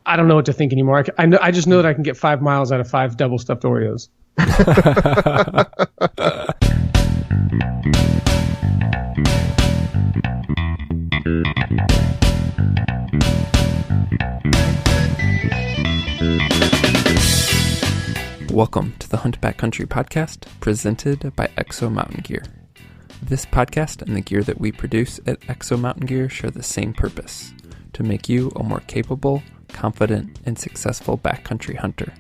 I don't know what to think anymore. I just know that I can get 5 miles out of 5 double stuffed Oreos. Welcome to the Hunt Backcountry podcast, presented by Exo Mtn Gear. This podcast and the gear that we produce at Exo Mtn Gear share the same purpose: to make you a more capable, confident, and successful backcountry hunter.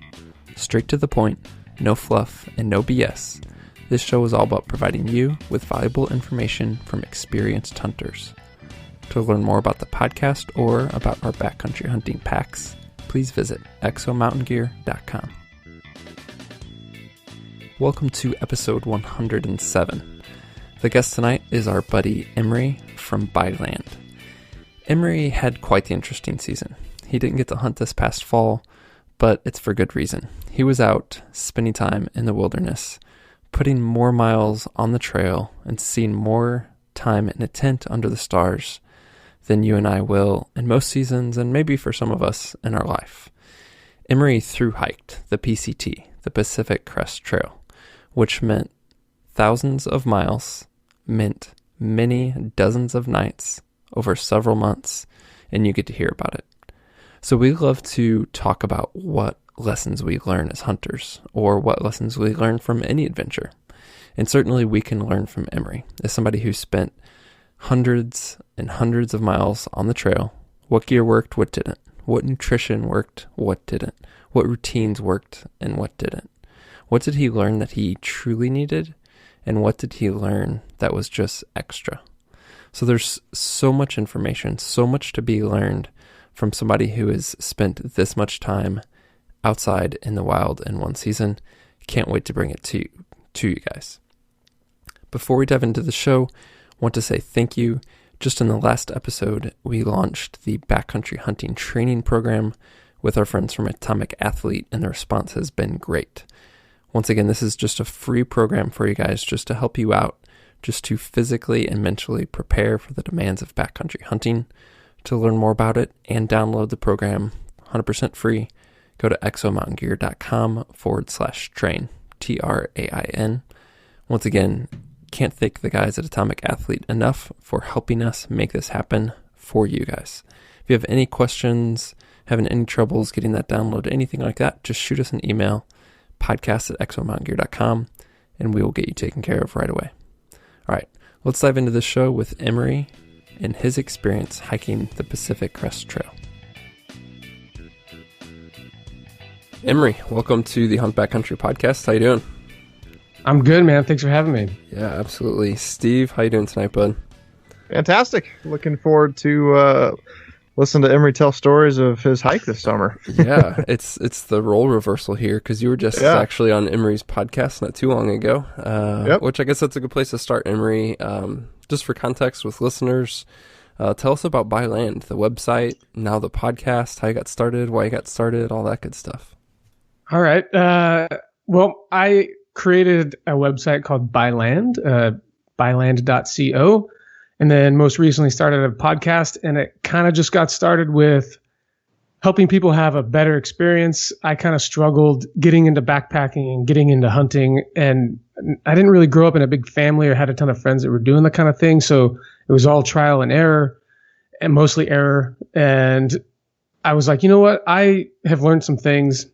Straight to the point, no fluff, and no BS. This show is all about providing you with valuable information from experienced hunters. To learn more about the podcast or about our backcountry hunting packs, please visit exomtngear.com. Welcome to episode 107. The guest tonight is our buddy Emory from Byland. Emory had quite the interesting season. He didn't get to hunt this past fall, but it's for good reason. He was out spending time in the wilderness, putting more miles on the trail and seeing more time in a tent under the stars than you and I will in most seasons, and maybe for some of us in our life. Emory thru-hiked the PCT, the Pacific Crest Trail, which meant thousands of miles, meant many dozens of nights over several months, and you get to hear about it. So we love to talk about what lessons we learn as hunters, or what lessons we learn from any adventure. And certainly we can learn from Emory, as somebody who spent hundreds and hundreds of miles on the trail. What gear worked, what didn't. What nutrition worked, what didn't. What routines worked, and what didn't. What did he learn that he truly needed, and what did he learn that was just extra? So there's so much information, so much to be learned from somebody who has spent this much time outside in the wild in one season. Can't wait to bring it to you guys. Before we dive into the show, I want to say thank you. Just in the last episode, we launched the backcountry hunting training program with our friends from Atomic Athlete, and the response has been great. Once again, this is just a free program for you guys, just to help you out, just to physically and mentally prepare for the demands of backcountry hunting. To learn more about it and download the program 100% free, go to exomtngear.com/train, TRAIN. Once again, can't thank the guys at Atomic Athlete enough for helping us make this happen for you guys. If you have any questions, having any troubles getting that download, anything like that, just shoot us an email, podcast@exomtngear.com, and we will get you taken care of right away. All right, let's dive into the show with Emory and his experience hiking the Pacific Crest Trail. Emory, welcome to the Hunt Backcountry podcast. How you doing? I'm good, man. Thanks for having me. Yeah, absolutely. Steve, how you doing tonight, bud? Fantastic. Looking forward to listen to Emory tell stories of his hike this summer. Yeah, it's the role reversal here, because you were just actually on Emory's podcast not too long ago, which I guess that's a good place to start, Emory. Just for context with listeners, tell us about Byland, the website, now the podcast, how you got started, why you got started, all that good stuff. All right. Well, I created a website called Byland, byland.co. And then most recently started a podcast, and it kind of just got started with helping people have a better experience. I kind of struggled getting into backpacking and getting into hunting, and I didn't really grow up in a big family or had a ton of friends that were doing the kind of thing. So it was all trial and error, and mostly error. And I was like, you know what? I have learned some things.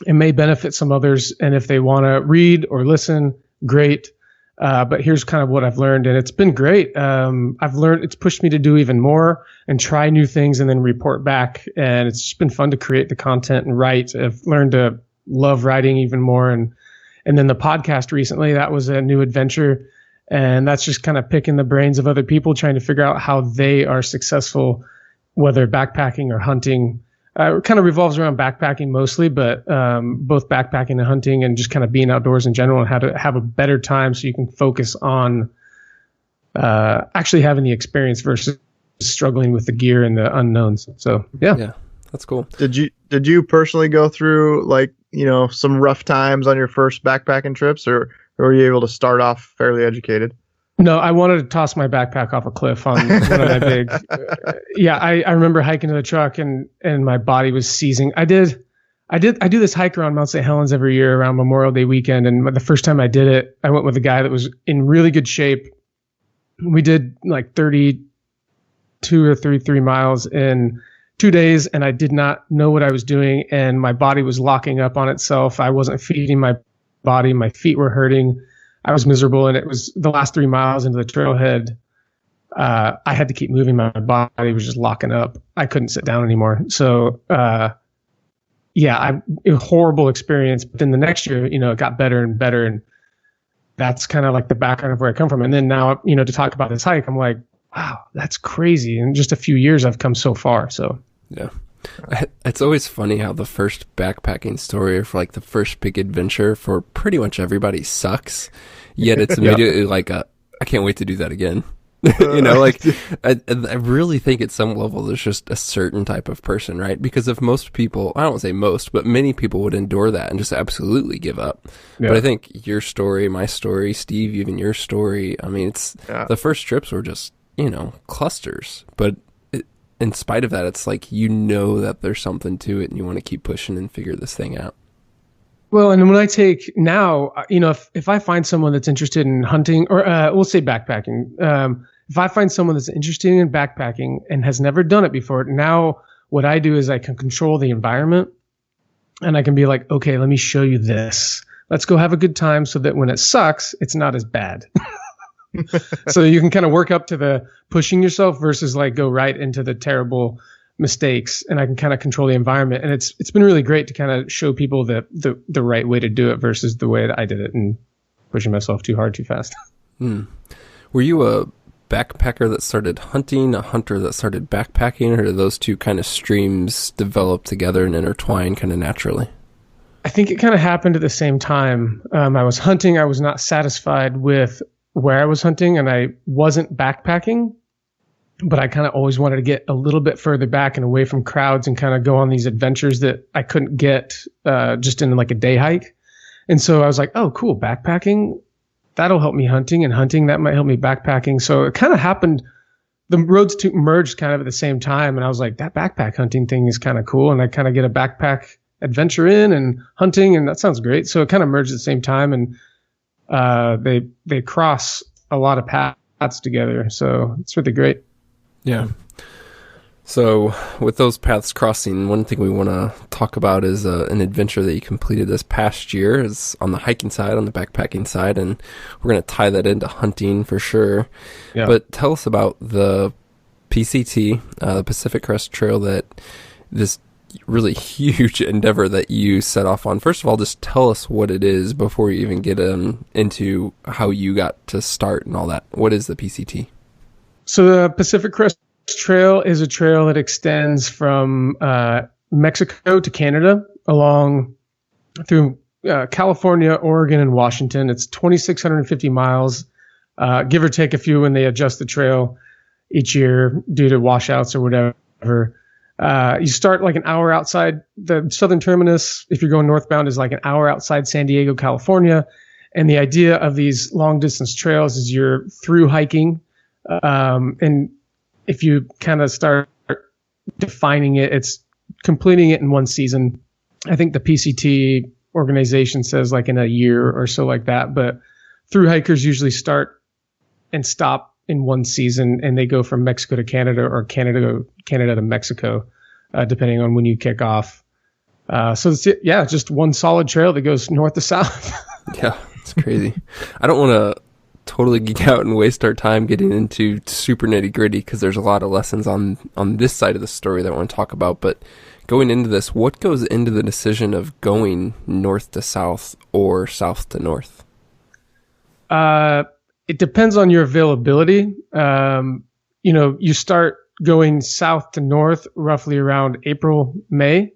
It may benefit some others. And if they want to read or listen, great. But here's kind of what I've learned, and it's been great. It's pushed me to do even more and try new things and then report back. And it's just been fun to create the content and write. I've learned to love writing even more. And then the podcast recently, that was a new adventure. And that's just kind of picking the brains of other people, trying to figure out how they are successful, whether backpacking or hunting. It kind of revolves around backpacking mostly, but both backpacking and hunting, and just kind of being outdoors in general, and how to have a better time so you can focus on actually having the experience versus struggling with the gear and the unknowns. So yeah, that's cool. Did you personally go through some rough times on your first backpacking trips, or were you able to start off fairly educated? No, I wanted to toss my backpack off a cliff on one of my big. I remember hiking to the truck and my body was seizing. I do this hike around Mount St. Helens every year around Memorial Day weekend. And the first time I did it, I went with a guy that was in really good shape. We did like 32 or 33 miles in 2 days, and I did not know what I was doing. And my body was locking up on itself. I wasn't feeding my body. My feet were hurting. I was miserable, and it was the last 3 miles into the trailhead. I had to keep moving. My body was just locking up. I couldn't sit down anymore. So, it was a horrible experience. But then the next year, it got better and better. And that's kind of like the background of where I come from. And then now, to talk about this hike, I'm like, wow, that's crazy. In just a few years, I've come so far. So, yeah. It's always funny how the first backpacking story or for like the first big adventure for pretty much everybody sucks. Yet it's immediately like I can't wait to do that again. I really think at some level there's just a certain type of person, right? Because if most people, I don't say most, but many people would endure that and just absolutely give up. Yeah. But I think your story, my story, Steve, even your story, I mean, the first trips were just, clusters. But in spite of that, it's like, that there's something to it and you want to keep pushing and figure this thing out. Well, and when I take now, if I find someone that's interested in hunting or we'll say backpacking, if I find someone that's interested in backpacking and has never done it before, now what I do is I can control the environment and I can be like, okay, let me show you this. Let's go have a good time so that when it sucks, it's not as bad. So you can kind of work up to the pushing yourself versus like go right into the terrible mistakes, and I can kind of control the environment. And it's been really great to kind of show people the right way to do it versus the way that I did it and pushing myself too hard, too fast. Were you a backpacker that started hunting, a hunter that started backpacking, or did those two kind of streams develop together and intertwine kind of naturally? I think it kind of happened at the same time. I was hunting. I was not satisfied with where I was hunting, and I wasn't backpacking, but I kind of always wanted to get a little bit further back and away from crowds and kind of go on these adventures that I couldn't get just in like a day hike. And so I was like, oh, cool, backpacking, that'll help me hunting, and hunting, that might help me backpacking. So it kind of happened, the roads two merged kind of at the same time. And I was like, that backpack hunting thing is kind of cool. And I kind of get a backpack adventure in and hunting, and that sounds great. So it kind of merged at the same time, and they cross a lot of paths together. So it's really great. Yeah. So with those paths crossing, one thing we want to talk about is an adventure that you completed this past year. Is on the hiking side, on the backpacking side, and we're going to tie that into hunting for sure. Yeah. But tell us about the PCT, the Pacific Crest Trail, that this really huge endeavor that you set off on. First of all, just tell us what it is before you even get into how you got to start and all that. What is the PCT? So the Pacific Crest Trail is a trail that extends from Mexico to Canada along through California, Oregon, and Washington. It's 2,650 miles, give or take a few when they adjust the trail each year due to washouts or whatever. You start like an hour outside the southern terminus. If you're going northbound, is like an hour outside San Diego, California. And the idea of these long distance trails is you're through hiking. And if you kind of start defining it, it's completing it in one season. I think the PCT organization says like in a year or so like that, but through hikers usually start and stop in one season, and they go from Mexico to Canada or Canada to Mexico, depending on when you kick off. So it's, just one solid trail that goes north to south. Yeah, it's crazy. I don't want to totally geek out and waste our time getting into super nitty gritty, because there's a lot of lessons on this side of the story that I want to talk about. But going into this, what goes into the decision of going north to south or south to north? It depends on your availability. You start going south to north roughly around April, May,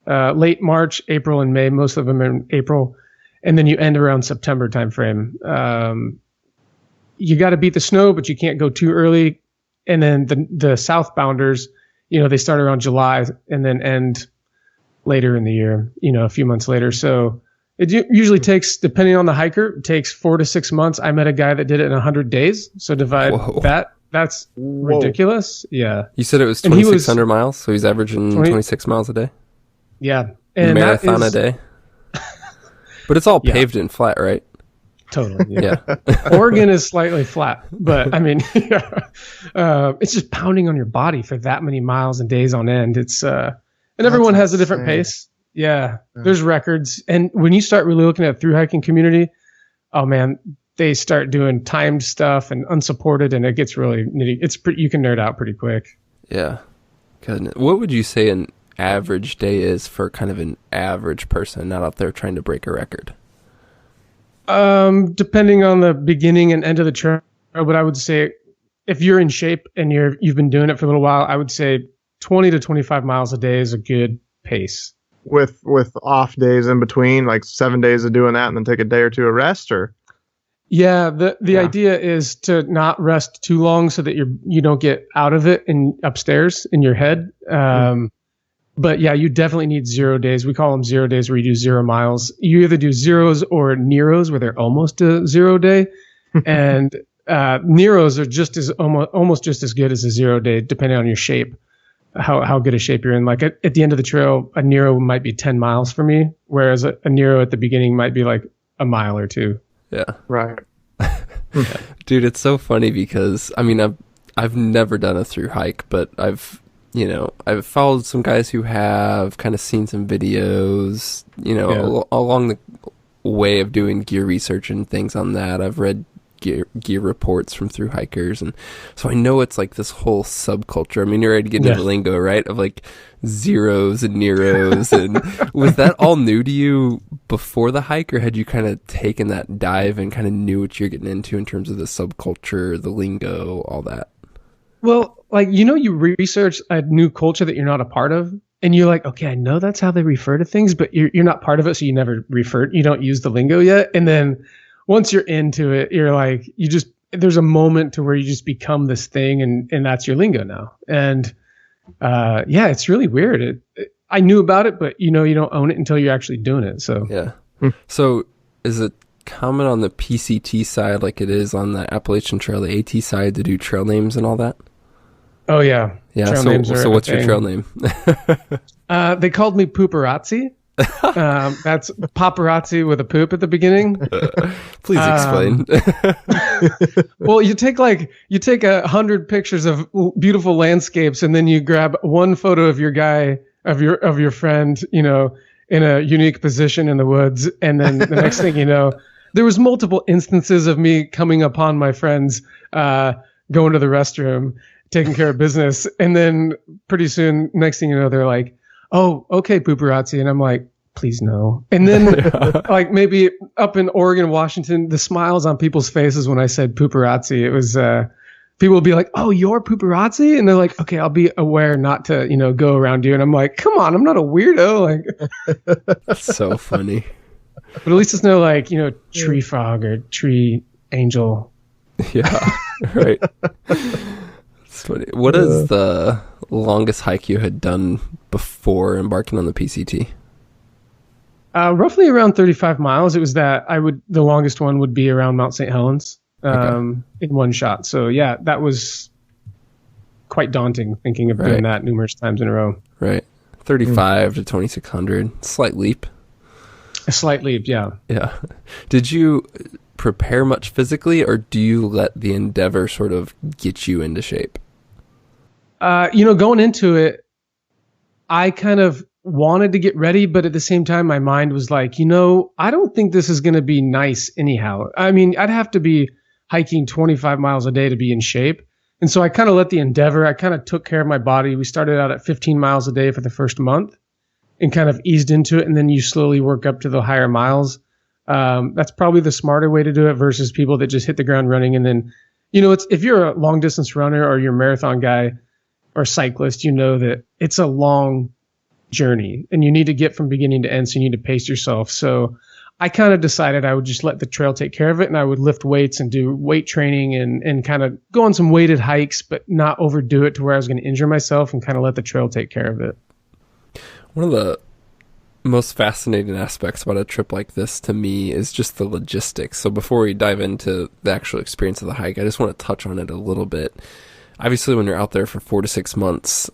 late March, April, and May. Most of them in April, and then you end around September timeframe. You got to beat the snow, but you can't go too early. And then the southbounders, they start around July and then end later in the year, a few months later. So It usually takes, depending on the hiker, it takes 4 to 6 months. I met a guy that did it in 100 days. So divide that. That's ridiculous. Yeah. You said it was 2,600 miles, so he's averaging 26 miles a day? Yeah. And marathon a day? But it's all paved and flat, right? Totally. Yeah. Oregon is slightly flat, but I mean, it's just pounding on your body for that many miles and days on end. It's and everyone has a different pace. Yeah. There's records. And when you start really looking at through hiking community, oh man, they start doing timed stuff and unsupported, and it gets really nitty. You can nerd out pretty quick. Yeah. Goodness. What would you say an average day is for kind of an average person not out there trying to break a record? Depending on the beginning and end of the trail, but I would say if you're in shape and you've been doing it for a little while, I would say 20 to 25 miles a day is a good pace. With off days in between, like 7 days of doing that and then take a day or two of rest, or? Yeah, the idea is to not rest too long so that you don't get out of it and upstairs in your head. But yeah, you definitely need 0 days. We call them 0 days where you do 0 miles. You either do zeros or Neros where they're almost a 0 day. And Neros are almost just as good as a 0 day, depending on your shape, how good a shape you're in. Like at the end of the trail, a Nero might be 10 miles for me, whereas a Nero at the beginning might be like a mile or two. Yeah. Right. Dude, it's so funny because, I mean, I've never done a through hike, but I've followed some guys who have, kind of seen some videos, along the way of doing gear research and things on that. I've read gear reports from through hikers, and so I know it's like this whole subculture. I mean, you're already getting into the lingo, right? Of like zeros and Neros, and was that all new to you before the hike, or had you kind of taken that dive and kind of knew what you're getting into in terms of the subculture, the lingo, all that? Well, like, you research a new culture that you're not a part of, and you're like, okay, I know that's how they refer to things, but you're not part of it, so you never you don't use the lingo yet, and then once you're into it, you're like, there's a moment to where you just become this thing, and that's your lingo now. And it's really weird. I knew about it, but you don't own it until you're actually doing it. So yeah. So is it common on the PCT side, like it is on the Appalachian Trail, the AT side, to do trail names and all that? Oh yeah. Yeah. So what's your trail name? They called me Pooperazzi. That's paparazzi with a poop at the beginning. Please explain. Well, you take 100 pictures of beautiful landscapes, and then you grab one photo of your guy, of your friend, in a unique position in the woods, and then the next thing you know, there was multiple instances of me coming upon my friends going to the restroom, taking care of business, and then pretty soon, next thing you know, they're like, oh, okay, Pooperazzi. And I'm like, please no. And then like maybe up in Oregon, Washington, the smiles on people's faces when I said Pooperazzi, it was, people would be like, oh, you're Pooperazzi? And they're like, okay, I'll be aware not to, go around you. And I'm like, come on, I'm not a weirdo. Like, that's so funny. But at least it's no like, tree frog or tree angel. Yeah, right. It's funny. What is the longest hike you had done before embarking on the PCT? Roughly around 35 miles. It was the longest one would be around Mount St. Helens in one shot. So yeah, that was quite daunting thinking of doing that numerous times in a row. Right. 35 to 2,600. Slight leap. A slight leap, yeah. Yeah. Did you prepare much physically, or do you let the endeavor sort of get you into shape? Going into it, I kind of wanted to get ready, but at the same time, my mind was like, I don't think this is going to be nice anyhow. I mean, I'd have to be hiking 25 miles a day to be in shape. And so I kind of let the endeavor, I kind of took care of my body. We started out at 15 miles a day for the first month and kind of eased into it. And then you slowly work up to the higher miles. That's probably the smarter way to do it versus people that just hit the ground running. And then, if you're a long distance runner or you're a marathon guy or cyclist, that it's a long journey and you need to get from beginning to end. So you need to pace yourself. So I kind of decided I would just let the trail take care of it, and I would lift weights and do weight training and kind of go on some weighted hikes, but not overdo it to where I was going to injure myself, and kind of let the trail take care of it. One of the most fascinating aspects about a trip like this to me is just the logistics. So before we dive into the actual experience of the hike, I just want to touch on it a little bit. Obviously, when you're out there for 4 to 6 months,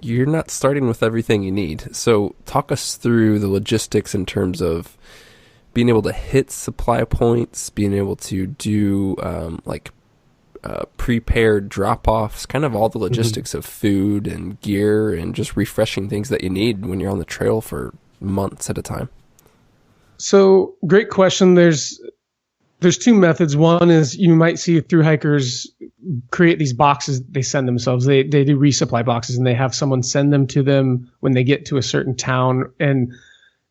you're not starting with everything you need. So talk us through the logistics in terms of being able to hit supply points, being able to do prepared drop-offs, kind of all the logistics of food and gear and just refreshing things that you need when you're on the trail for months at a time. So great question. There's two methods. One is you might see through hikers create these boxes they send themselves. They do resupply boxes and they have someone send them to them when they get to a certain town. And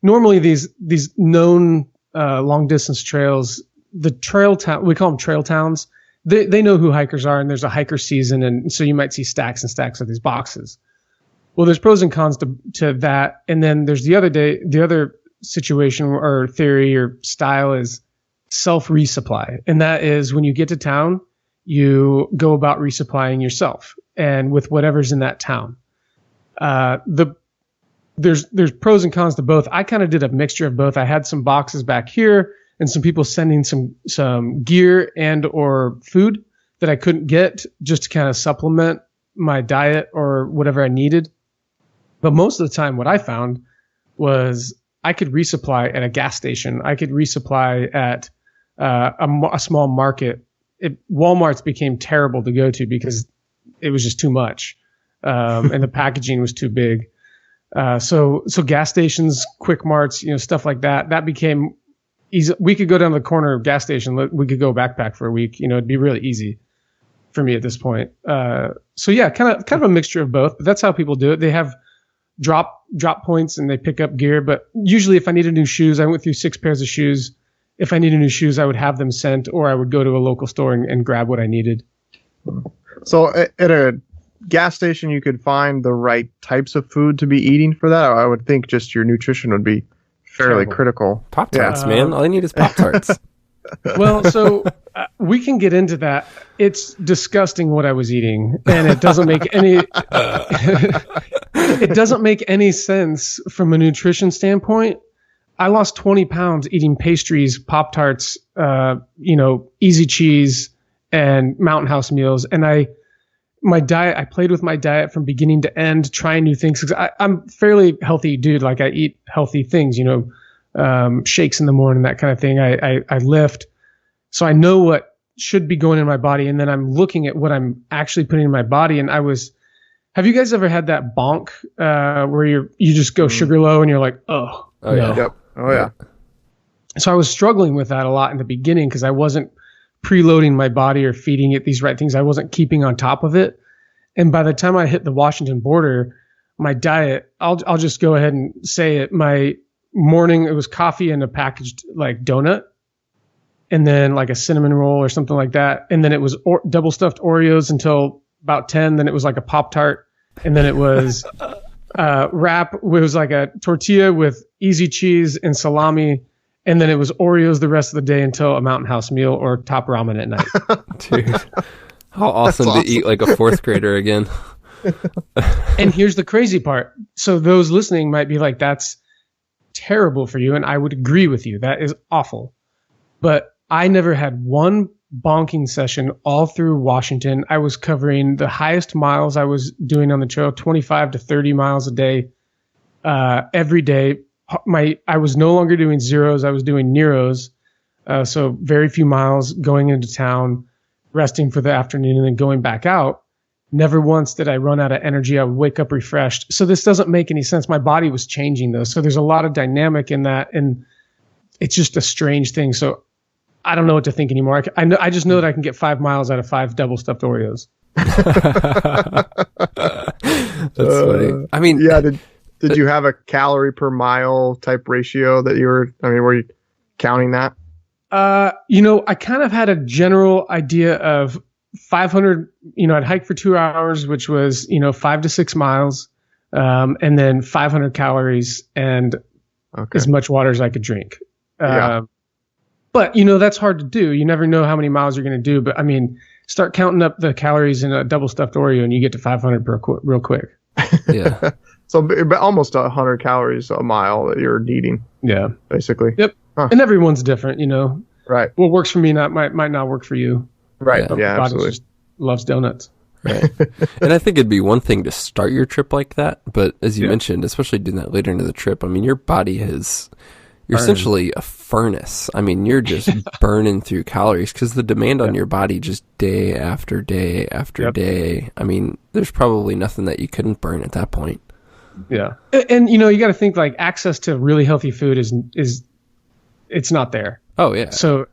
normally these known long distance trails, the trail town, we call them trail towns. They know who hikers are, and there's a hiker season, and so you might see stacks and stacks of these boxes. Well, there's pros and cons to that, and then there's the other situation or theory or style is self-resupply, and that is when you get to town, you go about resupplying yourself and with whatever's in that town. There's pros and cons to both. I kind of did a mixture of both. I had some boxes back here, and some people sending some gear and or food that I couldn't get just to kind of supplement my diet or whatever I needed. But most of the time what I found was I could resupply at a gas station. I could resupply at a small market. Walmart's became terrible to go to because it was just too much. And the packaging was too big. So gas stations, quick marts, stuff like that became easy. We could go down to the corner of gas station. We could go backpack for a week. It'd be really easy for me at this point. So yeah, kind of a mixture of both, but that's how people do it. They have drop points and they pick up gear. But usually if I needed new shoes, I went through 6 pairs of shoes. If I needed new shoes, I would have them sent, or I would go to a local store and grab what I needed. So at a gas station, you could find the right types of food to be eating for that. I would think just your nutrition would be fairly critical. Pop-Tarts, man. All you need is Pop-Tarts. Well, so we can get into that. It's disgusting what I was eating, and it doesn't make any it doesn't make any sense from a nutrition standpoint. I lost 20 pounds eating pastries, Pop-Tarts, easy cheese, and Mountain House meals. And I played with my diet from beginning to end, trying new things. 'Cause I'm fairly healthy dude. Like I eat healthy things, shakes in the morning, that kind of thing. I lift. So I know what should be going in my body. And then I'm looking at what I'm actually putting in my body. And have you guys ever had that bonk, where you just go sugar low and you're like, oh no. Yeah. Yep. Oh yeah. So I was struggling with that a lot in the beginning because I wasn't preloading my body or feeding it these right things. I wasn't keeping on top of it. And by the time I hit the Washington border, my diet, I'll just go ahead and say it. My morning, it was coffee and a packaged like donut, and then like a cinnamon roll or something like that. And then it was double stuffed Oreos until about 10. Then it was like a Pop-Tart. And then it was wrap. It was like a tortilla with easy cheese and salami. And then it was Oreos the rest of the day until a Mountain House meal or Top Ramen at night. Dude, how awesome to eat like a 4th grader again. And here's the crazy part. So those listening might be like, that's terrible for you. And I would agree with you. That is awful. But I never had one bonking session all through Washington. I was covering the highest miles I was doing on the trail, 25 to 30 miles a day, every day. I was no longer doing zeros. I was doing Neros. So very few miles going into town, resting for the afternoon, and then going back out. Never once did I run out of energy. I would wake up refreshed. So this doesn't make any sense. My body was changing though. So there's a lot of dynamic in that. And it's just a strange thing. So I don't know what to think anymore. I just know that I can get 5 miles out of 5 double stuffed Oreos. That's funny. I mean, yeah. Did you have a calorie per mile type ratio that were you counting that? I kind of had a general idea of 500, I'd hike for 2 hours, which was, 5 to 6 miles, and then 500 calories and as much water as I could drink. But, that's hard to do. You never know how many miles you're going to do. But, start counting up the calories in a double stuffed Oreo and you get to 500 real quick. Yeah. So almost 100 calories a mile that you're needing. Yeah. Basically. Yep. Huh. And everyone's different, you know. Right. What works for me might not work for you. Right. Yeah, body absolutely. just loves donuts. Right. And I think it'd be one thing to start your trip like that, but as you mentioned, especially doing that later into the trip, I mean, your body you're essentially a furnace. I mean, you're just burning through calories because the demand on your body just day after day after day. I mean, there's probably nothing that you couldn't burn at that point. Yeah. And you know, you got to think like access to really healthy food is it's not there. Oh yeah. So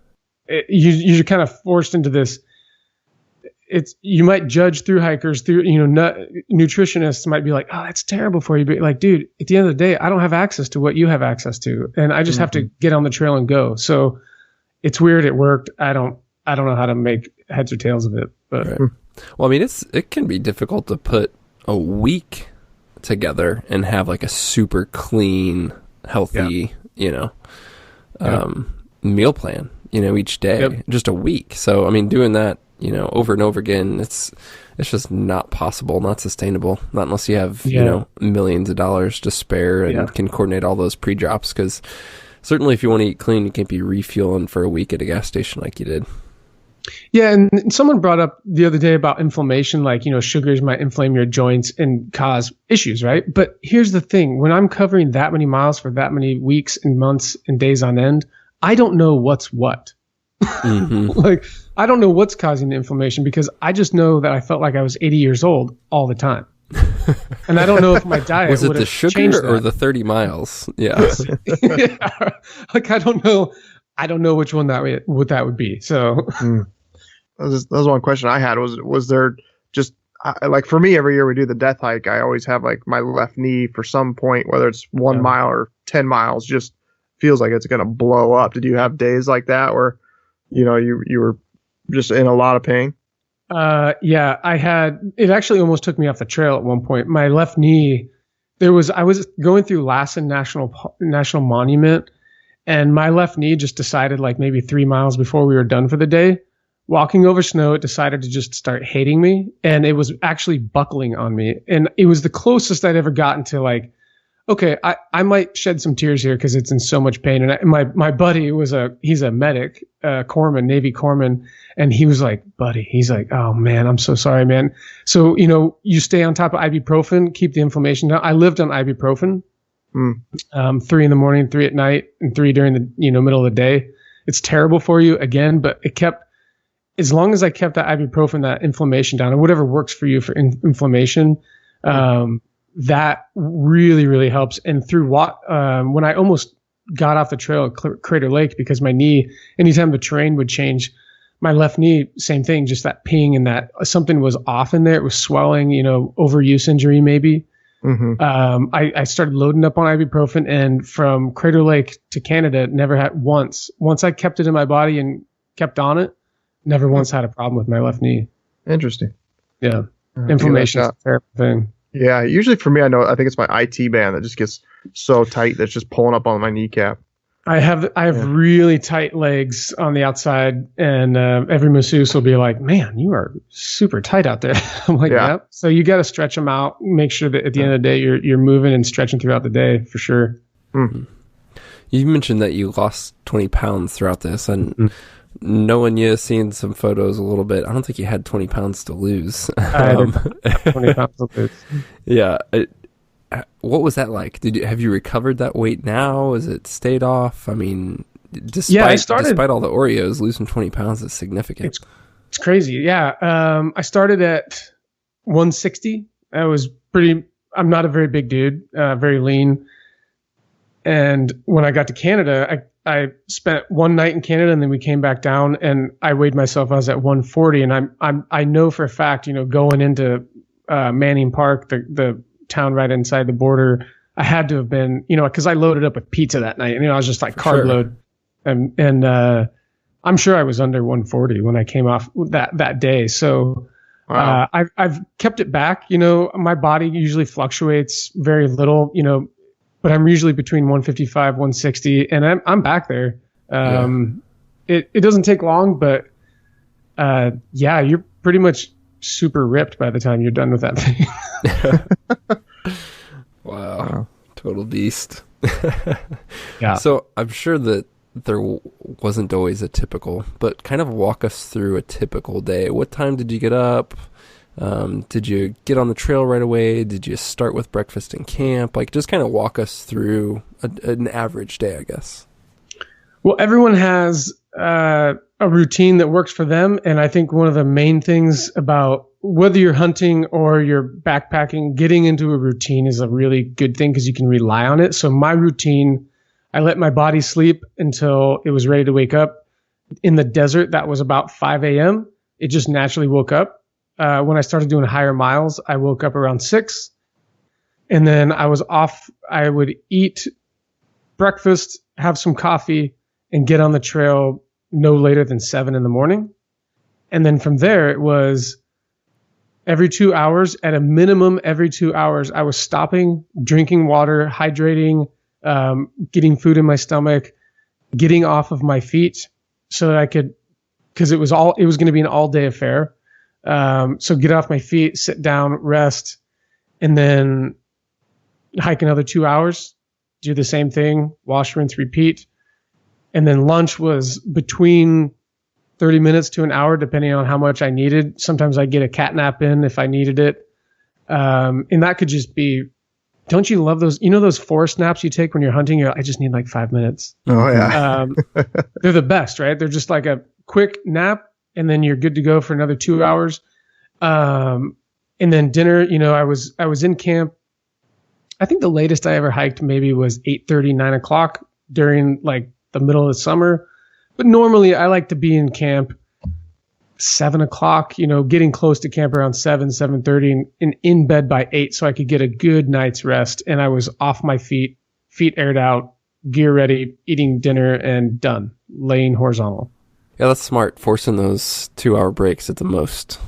you're kind of forced into this. You might judge through hikers, nutritionists might be like, oh, that's terrible for you. But like, dude, at the end of the day, I don't have access to what you have access to. And I just have to get on the trail and go. So it's weird. It worked. I don't know how to make heads or tails of it, but right. Well, I mean, it can be difficult to put a week together and have like a super clean, healthy, meal plan, each day, just a week. So, I mean, doing that, over and over again, it's just not possible, not sustainable, not unless you have, millions of dollars to spare and can coordinate all those pre-drops. Because certainly if you want to eat clean, you can't be refueling for a week at a gas station like you did. Yeah. And someone brought up the other day about inflammation, like, sugars might inflame your joints and cause issues, right? But here's the thing. When I'm covering that many miles for that many weeks and months and days on end, I don't know what's what. Like, I don't know what's causing the inflammation because I just know that I felt like I was 80 years old all the time. And I don't know if my diet was it the sugar or the 30 miles? Yeah. Like, I don't know which one what that would be. So that was one question I had was there just like for me, every year we do the death hike, I always have like my left knee for some point, whether it's 1 mile or 10 miles, just feels like it's going to blow up. Did you have days like that where, you were just in a lot of pain? Yeah, it actually almost took me off the trail at one point. My left knee, I was going through Lassen National Monument, and my left knee just decided like maybe 3 miles before we were done for the day, walking over snow, it decided to just start hating me. And it was actually buckling on me. And it was the closest I'd ever gotten to like, okay, I might shed some tears here because it's in so much pain. And my buddy he's a medic, corpsman, Navy corpsman. And he was like, buddy, he's like, oh man, I'm so sorry, man. So, you stay on top of ibuprofen, keep the inflammation down. I lived on ibuprofen, 3 in the morning, 3 at night, and 3 during the, middle of the day. It's terrible for you again, but as long as I kept that ibuprofen, that inflammation down, or whatever works for you for inflammation, that really, really helps. And through when I almost got off the trail at Crater Lake because my knee, anytime the terrain would change, my left knee, same thing, just that ping and that something was off in there. It was swelling, overuse injury maybe. I started loading up on ibuprofen, and from Crater Lake to Canada, never had once I kept it in my body and kept on it, never once had a problem with my left knee. Interesting. Yeah. Inflammation is a terrible thing. Yeah, usually for me, I think it's my IT band that just gets so tight that's just pulling up on my kneecap. I have really tight legs on the outside, and every masseuse will be like, "Man, you are super tight out there." I'm like, "Yep." So you got to stretch them out. Make sure that at the end of the day, you're moving and stretching throughout the day for sure. Mm-hmm. You mentioned that you lost 20 pounds throughout this, and knowing you, seeing some photos a little bit, I don't think you had 20 pounds to lose. I had 20 pounds to lose. Yeah. What was that like? Have you recovered that weight now? Has it stayed off? I mean, despite all the Oreos, losing 20 pounds is significant. It's crazy. Yeah. I started at 160. I'm not a very big dude, very lean. And when I got to Canada, I spent one night in Canada, and then we came back down, and I weighed myself. I was at 140, and I know for a fact, going into Manning Park, the town right inside the border, I had to have been, because I loaded up with pizza that night, and I was just like carb load, and I'm sure I was under 140 when I came off that day. So wow. I've kept it back. My body usually fluctuates very little, but I'm usually between 155, 160, and I'm back there. It doesn't take long, but you're pretty much super ripped by the time you're done with that thing. Wow. Total beast. Yeah. So I'm sure that there wasn't always a typical, but kind of walk us through a typical day. What time did you get up? Did you get on the trail right away? Did you start with breakfast in camp? Like, just kind of walk us through an average day, I guess. Well, everyone has a routine that works for them. And I think one of the main things about whether you're hunting or you're backpacking, getting into a routine is a really good thing because you can rely on it. So my routine, I let my body sleep until it was ready to wake up. In the desert, that was about 5 a.m. It just naturally woke up. When I started doing higher miles, I woke up around 6. And then I was off. I would eat breakfast, have some coffee, and get on the trail no later than 7 in the morning. And then from there, it was every 2 hours, at a minimum every 2 hours, I was stopping, drinking water, hydrating, getting food in my stomach, getting off of my feet so that I could, because it was going to be an all day affair. So get off my feet, sit down, rest, and then hike another 2 hours, do the same thing, wash, rinse, repeat. And then lunch was between 30 minutes to an hour, depending on how much I needed. Sometimes I get a cat nap in if I needed it. And that could just be, don't you love those, those forest naps you take when you're hunting? You're like, I just need like 5 minutes. Oh, yeah. They're the best, right? They're just like a quick nap, and then you're good to go for another 2 hours. And then dinner, I was in camp. I think the latest I ever hiked maybe was 8:30, 9 o'clock during like the middle of the summer. But normally I like to be in camp 7 o'clock, getting close to camp around 7:30 and in bed by 8 so I could get a good night's rest. And I was off my feet aired out, gear ready, eating dinner, and done, laying horizontal. Yeah, that's smart, forcing those 2 hour breaks at the most.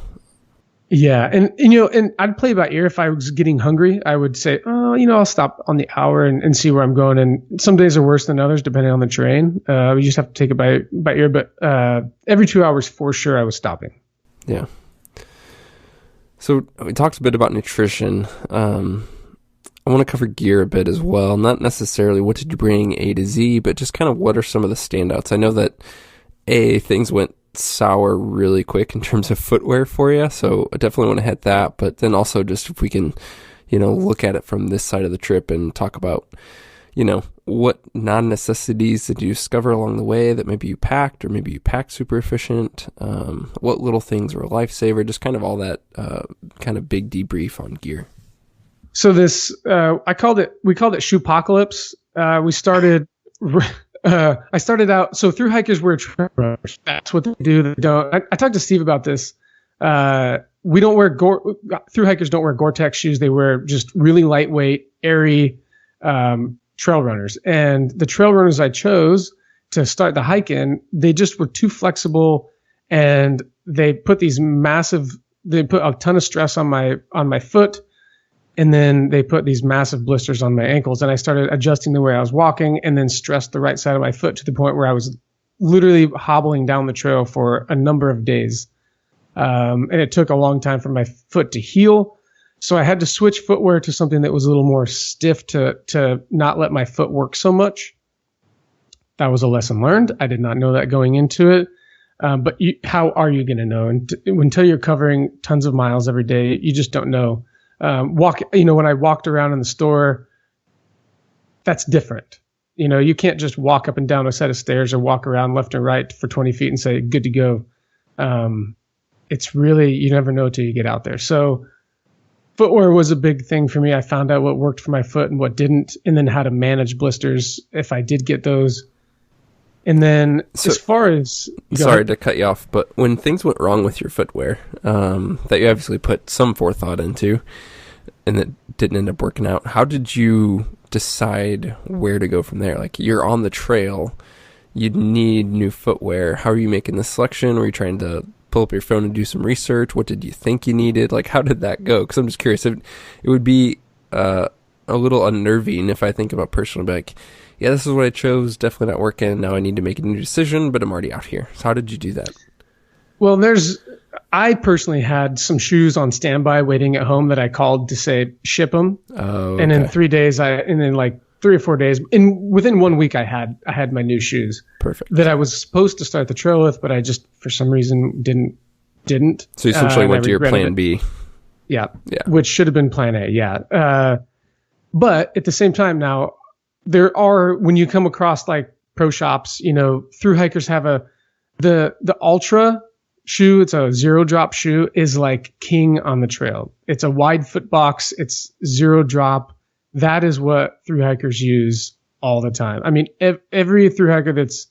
Yeah. And I'd play by ear. If I was getting hungry, I would say, I'll stop on the hour and see where I'm going. And some days are worse than others, depending on the terrain. We just have to take it by ear. But every 2 hours, for sure, I was stopping. Yeah. So we talked a bit about nutrition. I want to cover gear a bit as well. Not necessarily what did you bring A to Z, but just kind of what are some of the standouts. I know that things went sour really quick in terms of footwear for you, so I definitely want to hit that. But then also just if we can, look at it from this side of the trip and talk about, what non-necessities did you discover along the way that maybe you packed, or maybe you packed super efficient, what little things were a lifesaver, just kind of all that kind of big debrief on gear. So this, we called it Shoepocalypse. We started... I started out, so through hikers wear trail runners. That's what they do. They don't. I talked to Steve about this. We don't wear through hikers don't wear Gore-Tex shoes. They wear just really lightweight, airy trail runners. And the trail runners I chose to start the hike in, they just were too flexible, and they put a ton of stress on my foot. And then they put these massive blisters on my ankles, and I started adjusting the way I was walking, and then stressed the right side of my foot to the point where I was literally hobbling down the trail for a number of days. And it took a long time for my foot to heal. So I had to switch footwear to something that was a little more stiff to not let my foot work so much. That was a lesson learned. I did not know that going into it. But how are you going to know? Until you're covering tons of miles every day, you just don't know. When I walked around in the store, that's different. You can't just walk up and down a set of stairs or walk around left and right for 20 feet and say, good to go. It's really, you never know till you get out there. So footwear was a big thing for me. I found out what worked for my foot and what didn't, and then how to manage blisters if I did get those. And then as far as... Sorry to cut you off, but when things went wrong with your footwear, that you obviously put some forethought into, and that didn't end up working out, how did you decide where to go from there? Like, you're on the trail, you'd need new footwear. How are you making the selection? Were you trying to pull up your phone and do some research? What did you think you needed? Like, how did that go? Because I'm just curious. It would be a little unnerving if I think about personally, like, yeah, this is what I chose, definitely not working. Now I need to make a new decision, but I'm already out here. So how did you do that? Well, there's I personally had some shoes on standby waiting at home that I called to say ship them. Oh, okay. And in 3 days, and then like 3 or 4 days, within 1 week, I had my new shoes. Perfect. That I was supposed to start the trail with, but I just for some reason didn't. So you essentially went to your plan B. Yeah. Which should have been plan A. Yeah. But at the same time, now there are, when you come across like pro shops, thru hikers have the Ultra shoe. It's a 0-drop shoe, is like king on the trail. It's a wide foot box. It's 0-drop. That is what thru hikers use all the time. I mean, every thru hiker that's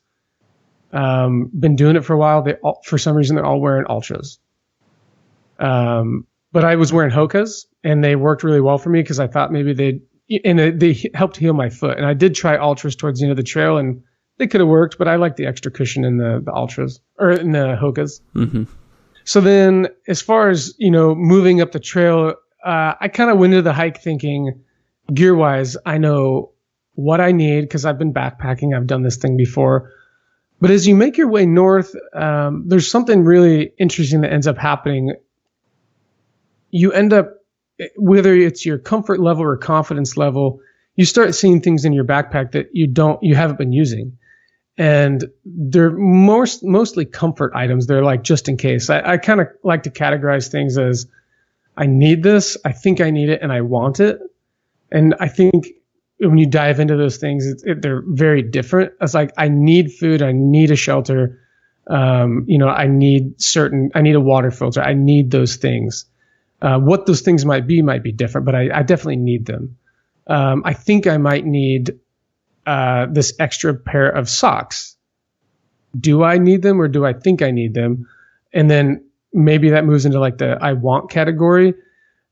been doing it for a while, for some reason they're all wearing Ultras. But I was wearing Hokas, and they worked really well for me because I thought maybe they helped heal my foot. And I did try Ultras towards the end of the trail, and they could have worked, but I like the extra cushion in the Ultras or in the Hokas. Mm-hmm. So then, as far as moving up the trail, I kind of went into the hike thinking, gear wise, I know what I need because I've been backpacking. I've done this thing before. But as you make your way north, there's something really interesting that ends up happening. You end up, whether it's your comfort level or confidence level, you start seeing things in your backpack that you haven't been using. And they're mostly comfort items. They're like just in case. I kind of like to categorize things as I need this, I think I need it, and I want it. And I think when you dive into those things, they're very different. It's like I need food, I need a shelter, I need a water filter. I need those things. What those things might be different, but I definitely need them. I think I might need this extra pair of socks. Do I need them or do I think I need them? And then maybe that moves into like the I want category.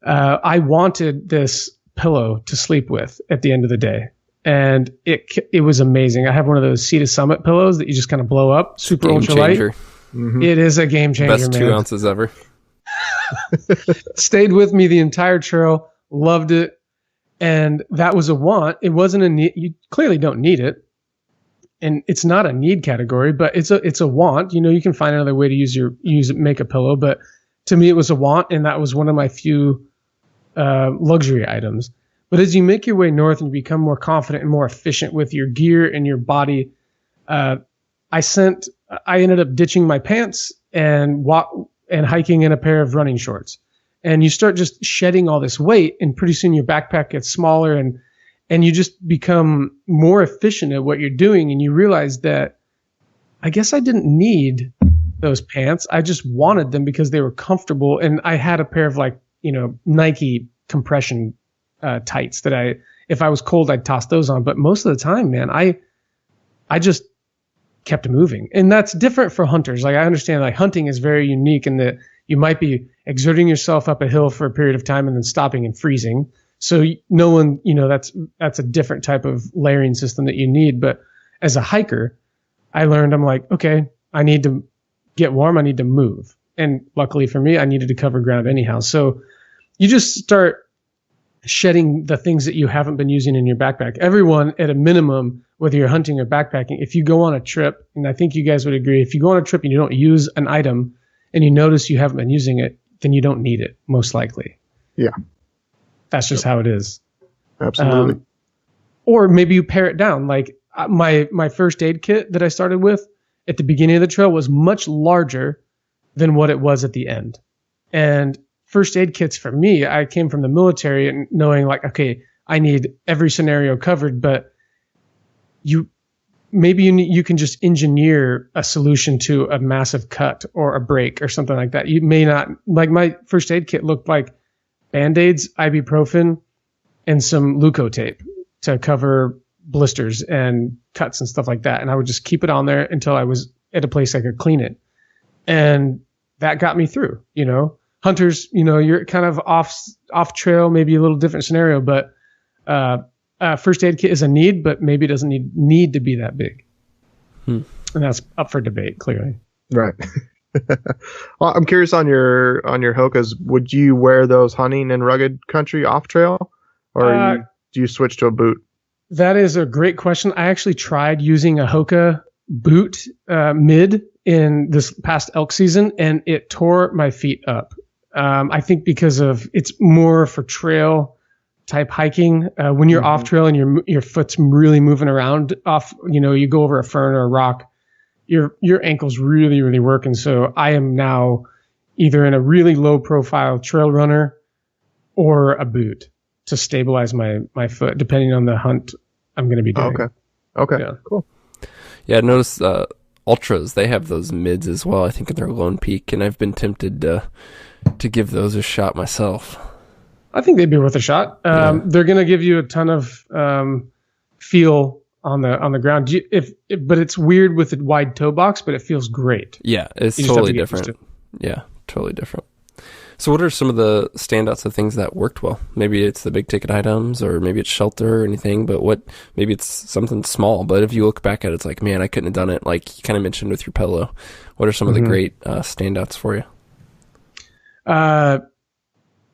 I wanted this pillow to sleep with at the end of the day. And it was amazing. I have one of those Sea to Summit pillows that you just kind of blow up. Super ultralight. Mm-hmm. It is a game changer, Best 2 ounces ever. Stayed with me the entire trail. Loved it. And that was a want. It wasn't a need. You clearly don't need it. And it's not a need category, but it's a want. You can find another way to make a pillow. But to me, it was a want. And that was one of my few luxury items. But as you make your way north and you become more confident and more efficient with your gear and your body, I ended up ditching my pants and hiking in a pair of running shorts. And you start just shedding all this weight, and pretty soon your backpack gets smaller, and you just become more efficient at what you're doing. And you realize that I guess I didn't need those pants. I just wanted them because they were comfortable. And I had a pair of Nike compression tights that if I was cold, I'd toss those on. But most of the time, man, I just kept moving. And that's different for hunters. Like I understand hunting is very unique in that you might be exerting yourself up a hill for a period of time and then stopping and freezing. So no one, that's a different type of layering system that you need. But as a hiker, I learned, I'm like, okay, I need to get warm. I need to move. And luckily for me, I needed to cover ground anyhow. So you just start shedding the things that you haven't been using in your backpack. Everyone at a minimum, whether you're hunting or backpacking, if you go on a trip, and I think you guys would agree, if you go on a trip and you don't use an item and you notice you haven't been using it, then you don't need it, most likely. Yeah. That's just how it is. Absolutely. Or maybe you pare it down. Like my first aid kit that I started with at the beginning of the trail was much larger than what it was at the end. And first aid kits for me, I came from the military and knowing okay, I need every scenario covered, but you can just engineer a solution to a massive cut or a break or something like that. You may not, my first aid kit looked like Band-Aids, ibuprofen, and some Leukotape to cover blisters and cuts and stuff like that. And I would just keep it on there until I was at a place I could clean it. And that got me through, Hunters, you're kind of off trail, maybe a little different scenario, but first aid kit is a need, but maybe it doesn't need to be that big. And that's up for debate, clearly. Right. Well, I'm curious on your Hokas. Would you wear those hunting in rugged country off trail, or do you switch to a boot? That is a great question. I actually tried using a Hoka boot mid in this past elk season, and it tore my feet up. I think because of it's more for trail type hiking. When you're off trail and your foot's really moving around off, you go over a fern or a rock, your ankle's really, really working. So I am now either in a really low profile trail runner or a boot to stabilize my foot, depending on the hunt I'm going to be doing. Okay. Yeah. Cool. Yeah, I noticed ultras, they have those mids as well, I think, in their Lone Peak, and I've been tempted to give those a shot myself. I think they'd be worth a shot. They're going to give you a ton of feel on the ground. But it's weird with a wide toe box, but it feels great. Yeah, it's totally different. Yeah, totally different. So what are some of the standouts of things that worked well? Maybe it's the big ticket items, or maybe it's shelter or anything, but maybe it's something small, but if you look back at it, it's like, man, I couldn't have done it. Like you kind of mentioned with your pillow. What are some of the great standouts for you?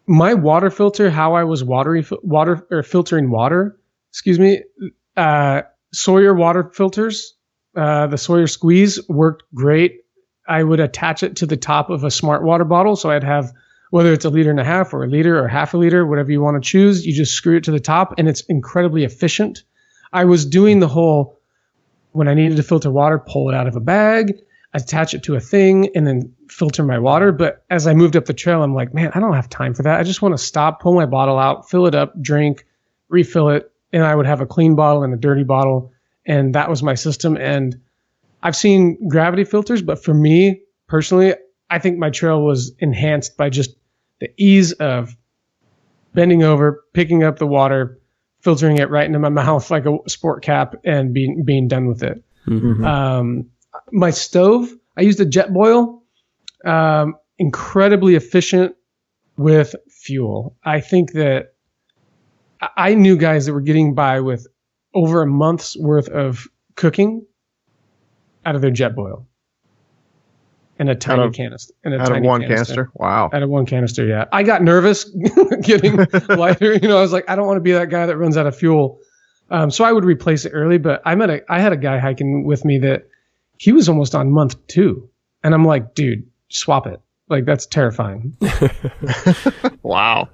My water filter, how I was filtering water, Sawyer water filters, the Sawyer Squeeze worked great. I would attach it to the top of a smart water bottle. So I'd have, whether it's 1.5 liters or a liter or half a liter, whatever you want to choose, you just screw it to the top and it's incredibly efficient. I was doing the whole, when I needed to filter water, pull it out of a bag, attach it to a thing, and then filter my water. But as I moved up the trail, I'm like, man, I don't have time for that. I just want to stop, pull my bottle out, fill it up, drink, refill it. And I would have a clean bottle and a dirty bottle. And that was my system. And I've seen gravity filters, but for me personally, I think my trail was enhanced by just the ease of bending over, picking up the water, filtering it right into my mouth like a sport cap, and being done with it. My stove, I used a jet boil, incredibly efficient with fuel. I think that I knew guys that were getting by with over a month's worth of cooking out of their jet boil in a tiny canister. Out of one canister? Wow. Out of one canister, yeah. I got nervous getting lighter. I was like, I don't want to be that guy that runs out of fuel. So I would replace it early, but I had a guy hiking with me that he was almost on month 2. And I'm like, dude, swap it. Like, that's terrifying. Wow.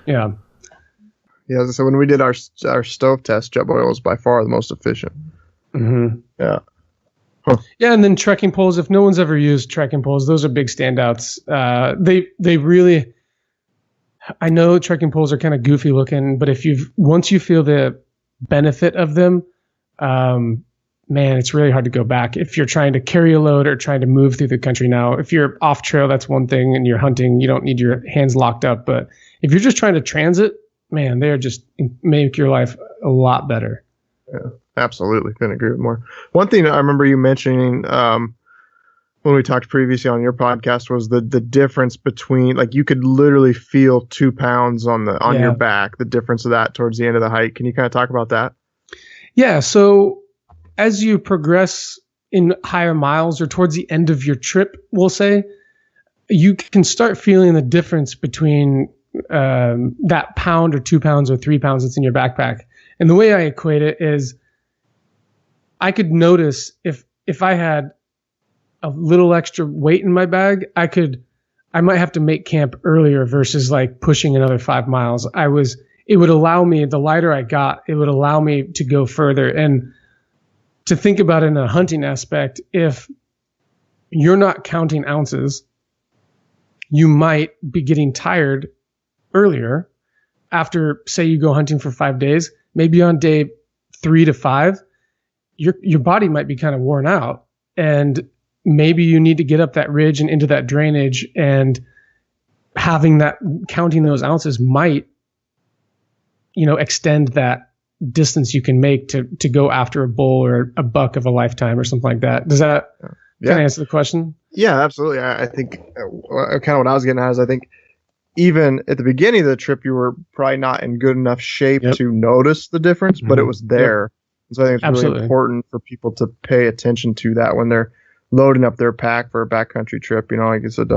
Yeah. Yeah, so when we did our stove test, jet boil was by far the most efficient. Yeah. Huh. Yeah, and then trekking poles. If no one's ever used trekking poles, those are big standouts. They really, I know trekking poles are kind of goofy looking, but once you feel the benefit of them, man, it's really hard to go back. If you're trying to carry a load or trying to move through the country now, if you're off trail, that's one thing, and you're hunting, you don't need your hands locked up. But if you're just trying to transit, man, they're just make your life a lot better. Yeah, absolutely. Couldn't agree with more. One thing I remember you mentioning when we talked previously on your podcast was the difference between, like, you could literally feel 2 pounds on your back, the difference of that towards the end of the hike. Can you kind of talk about that? Yeah. So as you progress in higher miles or towards the end of your trip, we'll say, you can start feeling the difference between that pound or 2 pounds or 3 pounds that's in your backpack. And the way I equate it is, I could notice if I had a little extra weight in my bag, I might have to make camp earlier versus like pushing another 5 miles. It would allow me, the lighter I got, it would allow me to go further. And to think about it in a hunting aspect, if you're not counting ounces, you might be getting tired earlier after, say, you go hunting for 5 days. Maybe on day 3 to 5, your body might be kind of worn out, and maybe you need to get up that ridge and into that drainage, and counting those ounces might, extend that distance you can make to go after a bull or a buck of a lifetime or something like that. Does that kind of answer the question? Yeah, absolutely. I think kind of what I was getting at is, I think even at the beginning of the trip, you were probably not in good enough shape to notice the difference, but it was there. And so I think it's really important for people to pay attention to that when they're loading up their pack for a backcountry trip. Like I said,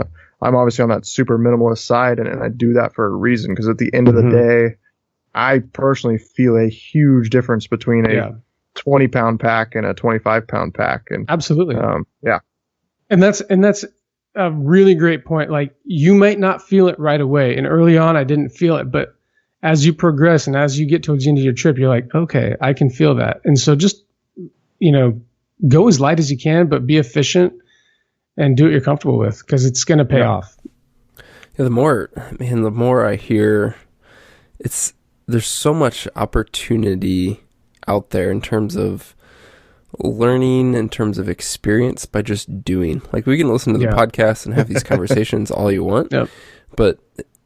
I'm obviously on that super minimalist side, and I do that for a reason, because at the end of the day, I personally feel a huge difference between a 20-pound pack and a 25-pound pack. And absolutely. Yeah. And that's a really great point. Like, you might not feel it right away. And early on, I didn't feel it, but as you progress and as you get towards the end of your trip, you're like, okay, I can feel that. And so just, go as light as you can, but be efficient and do what you're comfortable with, because it's going to pay off. Yeah, the more I hear, there's so much opportunity out there in terms of learning, in terms of experience, by just doing. Like, we can listen to the podcast and have these conversations all you want, but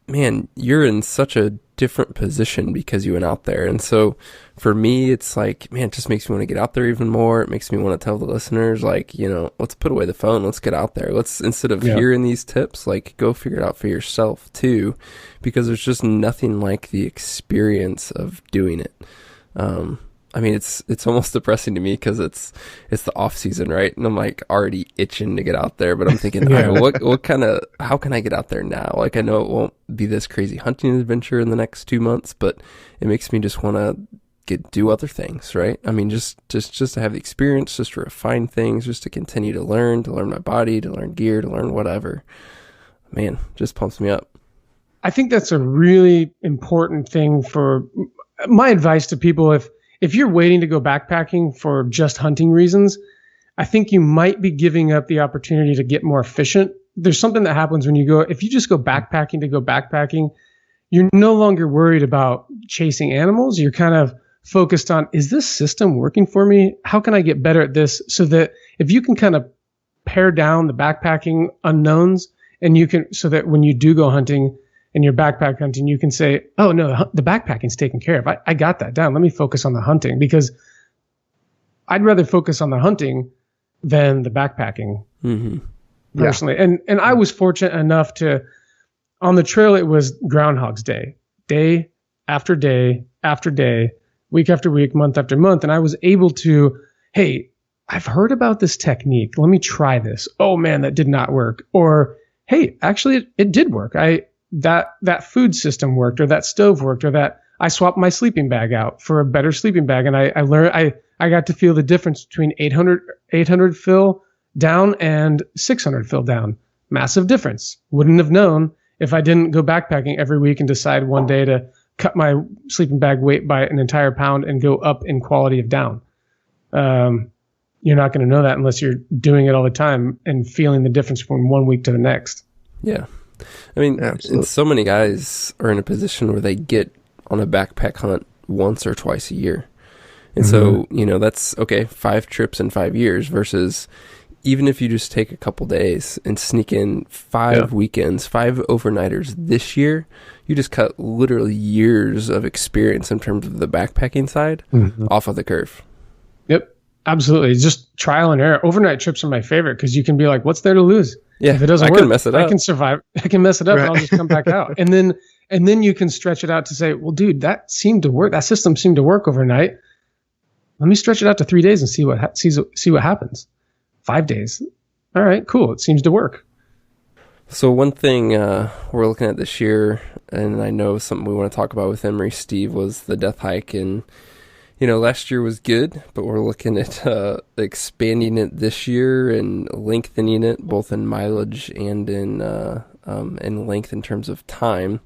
man, you're in such a different position because you went out there. And so for me, it's like, man, it just makes me want to get out there even more. It makes me want to tell the listeners, like, let's put away the phone. Let's get out there. Let's, instead of hearing these tips, like, go figure it out for yourself too, because there's just nothing like the experience of doing it. I mean, it's almost depressing to me because it's the off season, right? And I'm like already itching to get out there, but I'm thinking, all right, how can I get out there now? Like, I know it won't be this crazy hunting adventure in the next 2 months, but it makes me just want to do other things, right? I mean, just to have the experience, just to refine things, just to continue to learn my body, to learn gear, to learn whatever. Man, just pumps me up. I think that's a really important thing. For my advice to people, if you're waiting to go backpacking for just hunting reasons, I think you might be giving up the opportunity to get more efficient. There's something that happens when if you just go backpacking to go backpacking, you're no longer worried about chasing animals. You're kind of focused on, is this system working for me? How can I get better at this? So that if you can kind of pare down the backpacking unknowns, and so that when you do go hunting, and you're backpack hunting, you can say, oh no, the backpacking's taken care of. I got that down. Let me focus on the hunting, because I'd rather focus on the hunting than the backpacking personally. Yeah. And I was fortunate enough on the trail, it was Groundhog's Day, day after day after day, week after week, month after month. And I was able to, hey, I've heard about this technique. Let me try this. Oh man, that did not work. Or, hey, actually it did work. That food system worked, or that stove worked, or that I swapped my sleeping bag out for a better sleeping bag. And I learned, I got to feel the difference between 800 fill down and 600 fill down. Massive difference. Wouldn't have known if I didn't go backpacking every week and decide one day to cut my sleeping bag weight by an entire pound and go up in quality of down. You're not going to know that unless you're doing it all the time and feeling the difference from one week to the next. Yeah. I mean, and so many guys are in a position where they get on a backpack hunt once or twice a year. And so, that's, okay, 5 trips in 5 years versus even if you just take a couple days and sneak in 5 weekends, 5 overnighters this year, you just cut literally years of experience in terms of the backpacking side off of the curve. Yep, absolutely. Just trial and error. Overnight trips are my favorite because you can be like, what's there to lose? Yeah, if it doesn't work, can mess it up. I can survive. I can mess it up, and I'll just come back out. And then you can stretch it out to say, well, dude, that seemed to work. That system seemed to work overnight. Let me stretch it out to 3 days and see what happens. 5 days. All right, cool. It seems to work. So one thing we're looking at this year, and I know something we want to talk about with Emory, Steve, was the death hike. And last year was good, but we're looking at expanding it this year and lengthening it both in mileage and in length in terms of time.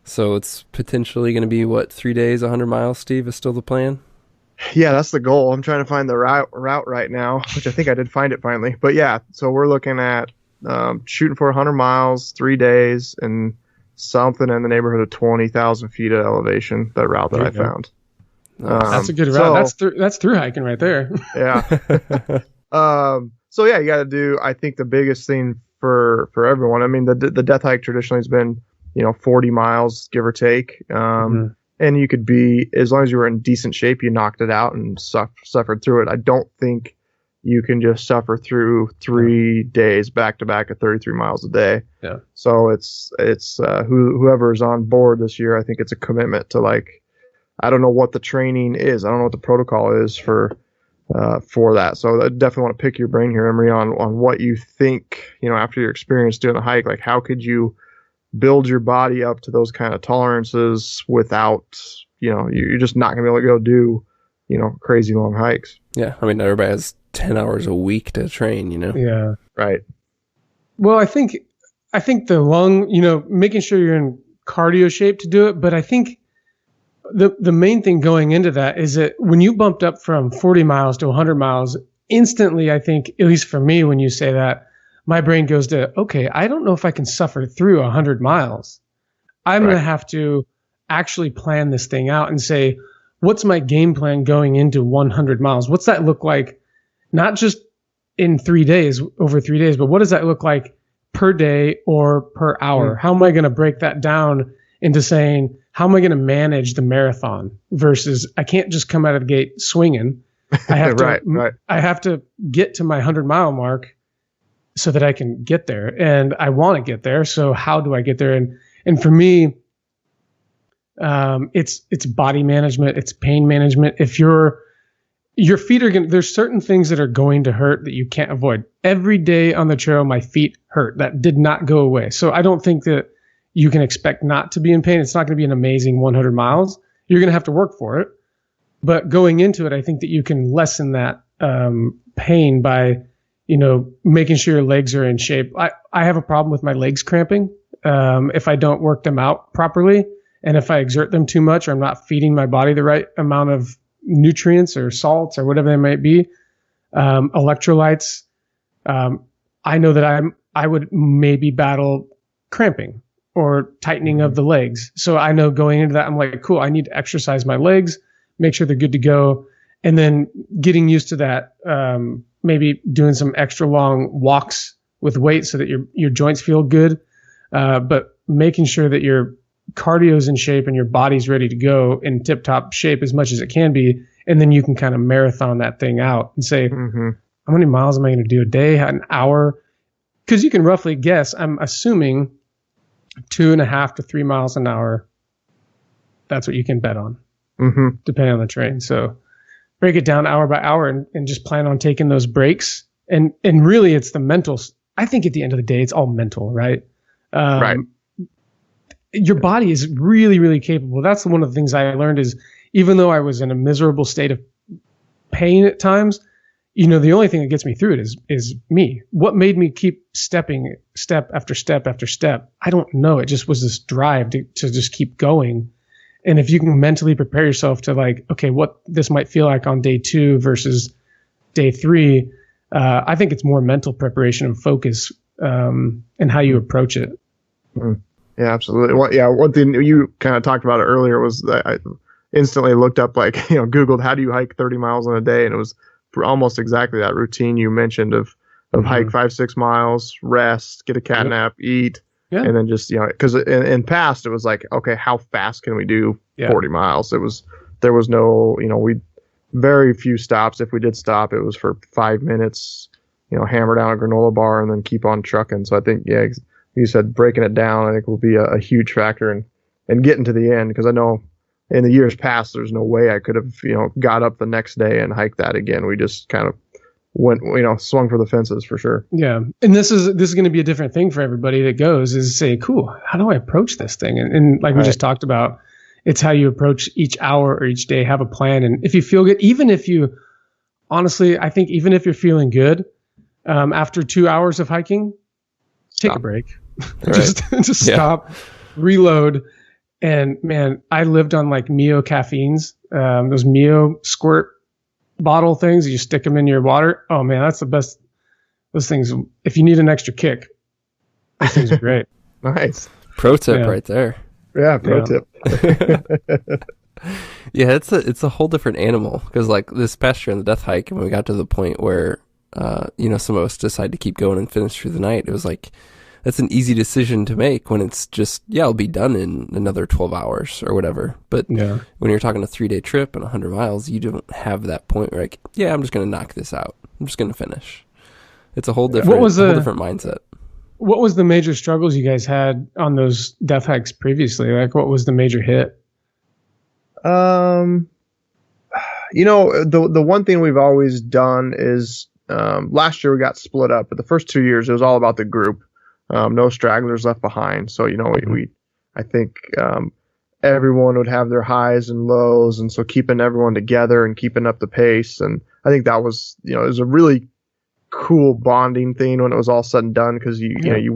So it's potentially going to be 3 days, 100 miles, Steve, is still the plan? Yeah, that's the goal. I'm trying to find the route right now, which I think I did find it finally. But yeah, so we're looking at shooting for 100 miles, 3 days, and something in the neighborhood of 20,000 feet of elevation, that route that I found. That's a good route. That's through hiking right there. Yeah. So yeah, you got to do, I think the biggest thing for everyone, I mean, the death hike traditionally has been, 40 miles, give or take. And you could be, as long as you were in decent shape, you knocked it out and suffered through it. I don't think you can just suffer through 3 days back to back at 33 miles a day. Yeah. So it's whoever is on board this year, I think it's a commitment to, like, I don't know what the training is. I don't know what the protocol is for that. So I definitely want to pick your brain here, Emory, on what you think, after your experience doing the hike, like how could you build your body up to those kind of tolerances without, you're just not going to be able to go do, crazy long hikes. Yeah. I mean, everybody has 10 hours a week to train, Yeah. Right. Well, I think the lung, making sure you're in cardio shape to do it. But I think the main thing going into that is that when you bumped up from 40 miles to 100 miles, instantly, I think, at least for me, when you say that, my brain goes to, okay, I don't know if I can suffer through 100 miles. I'm going to have to actually plan this thing out and say, what's my game plan going into 100 miles? What's that look like? Not just in 3 days, over 3 days, but what does that look like per day or per hour? How am I going to break that down into saying, how am I going to manage the marathon versus I can't just come out of the gate swinging. I have to, I have to get to my 100-mile mark so that I can get there, and I want to get there. So how do I get there? And for me, it's body management, it's pain management. If your feet are going, there's certain things that are going to hurt that you can't avoid. Every day on the trail, my feet hurt. That did not go away. So I don't think that you can expect not to be in pain. It's not going to be an amazing 100 miles. You're going to have to work for it. But going into it, I think that you can lessen that pain by, making sure your legs are in shape. I have a problem with my legs cramping if I don't work them out properly. And if I exert them too much, or I'm not feeding my body the right amount of nutrients or salts or whatever they might be, electrolytes, I know that I would maybe battle cramping or tightening of the legs. So I know going into that, I'm like, cool, I need to exercise my legs, make sure they're good to go. And then getting used to that, maybe doing some extra long walks with weight so that your joints feel good. But making sure that your cardio's in shape and your body's ready to go in tip top shape as much as it can be. And then you can kind of marathon that thing out and say, how many miles am I going to do a day? An hour? Because you can roughly guess, I'm assuming 2.5 to 3 miles an hour. That's what you can bet on, depending on the terrain. So break it down hour by hour and just plan on taking those breaks. And really it's the mental. I think at the end of the day, it's all mental, right? Right. Your body is really, really capable. That's one of the things I learned is even though I was in a miserable state of pain at times, the only thing that gets me through it is me. What made me keep stepping step after step after step? I don't know. It just was this drive to just keep going. And if you can mentally prepare yourself to like, okay, what this might feel like on day 2 versus day 3, I think it's more mental preparation and focus and how you approach it. Yeah, absolutely. Well, one thing you kind of talked about it earlier was that I instantly looked up, like, Googled how do you hike 30 miles in a day, and it was almost exactly that routine you mentioned of hike 5-6 miles, rest, get a cat nap, eat, and then just because in past it was like, okay, how fast can we do 40 miles? There was no we very few stops. If we did stop, it was for 5 minutes. Hammer down a granola bar and then keep on trucking. So I think you said breaking it down, I think will be a huge factor in getting to the end, because I know in the years past, there's no way I could have, got up the next day and hiked that again. We just kind of went, swung for the fences for sure. Yeah. And this is going to be a different thing for everybody that goes is say, cool, how do I approach this thing? And like we just talked about, it's how you approach each hour or each day, have a plan. And if you feel good, honestly, I think even if you're feeling good, after 2 hours of hiking, take a break. Just stop, reload. And man, I lived on like Mio caffeines, those Mio squirt bottle things. You stick them in your water. Oh man, that's the best. Those things, if you need an extra kick, those things are great. Nice. Pro tip right there. Yeah, pro tip. Yeah, it's a whole different animal, because like this past year on the death hike, when we got to the point where some of us decided to keep going and finish through the night, it was like, that's an easy decision to make when it's just, I'll be done in another 12 hours or whatever. But when you're talking a 3-day trip and 100 miles, you don't have that point where like, I'm just going to knock this out. I'm just going to finish. It's a whole different, different mindset. What was the major struggles you guys had on those death hikes previously? Like, what was the major hit? The one thing we've always done is, last year we got split up, but the first 2 years it was all about the group. No stragglers left behind. So, I think everyone would have their highs and lows. And so keeping everyone together and keeping up the pace. And I think that was, it was a really cool bonding thing when it was all said and done, because you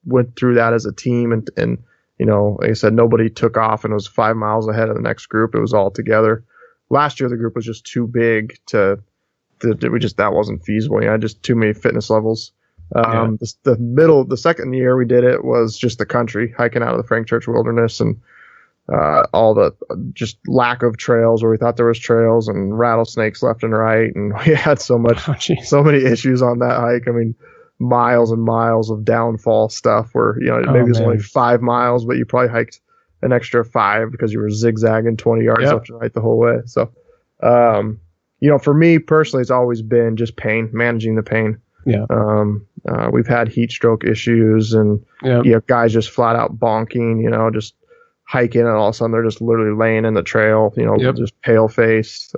went through that as a team, and like I said, nobody took off and was 5 miles ahead of the next group. It was all together. Last year the group was just too big that wasn't feasible. Just too many fitness levels. The second year we did it was just the country, hiking out of the Frank Church Wilderness, and all the just lack of trails where we thought there was trails, and rattlesnakes left and right, and we had so many issues on that hike. I mean, miles and miles of downfall stuff where maybe it was only 5 miles, but you probably hiked an extra 5 because you were zigzagging 20 yards left and right the whole way. So for me personally, it's always been just pain, managing the pain. We've had heat stroke issues, and guys just flat out bonking, just hiking, and all of a sudden they're just literally laying in the trail, just pale face.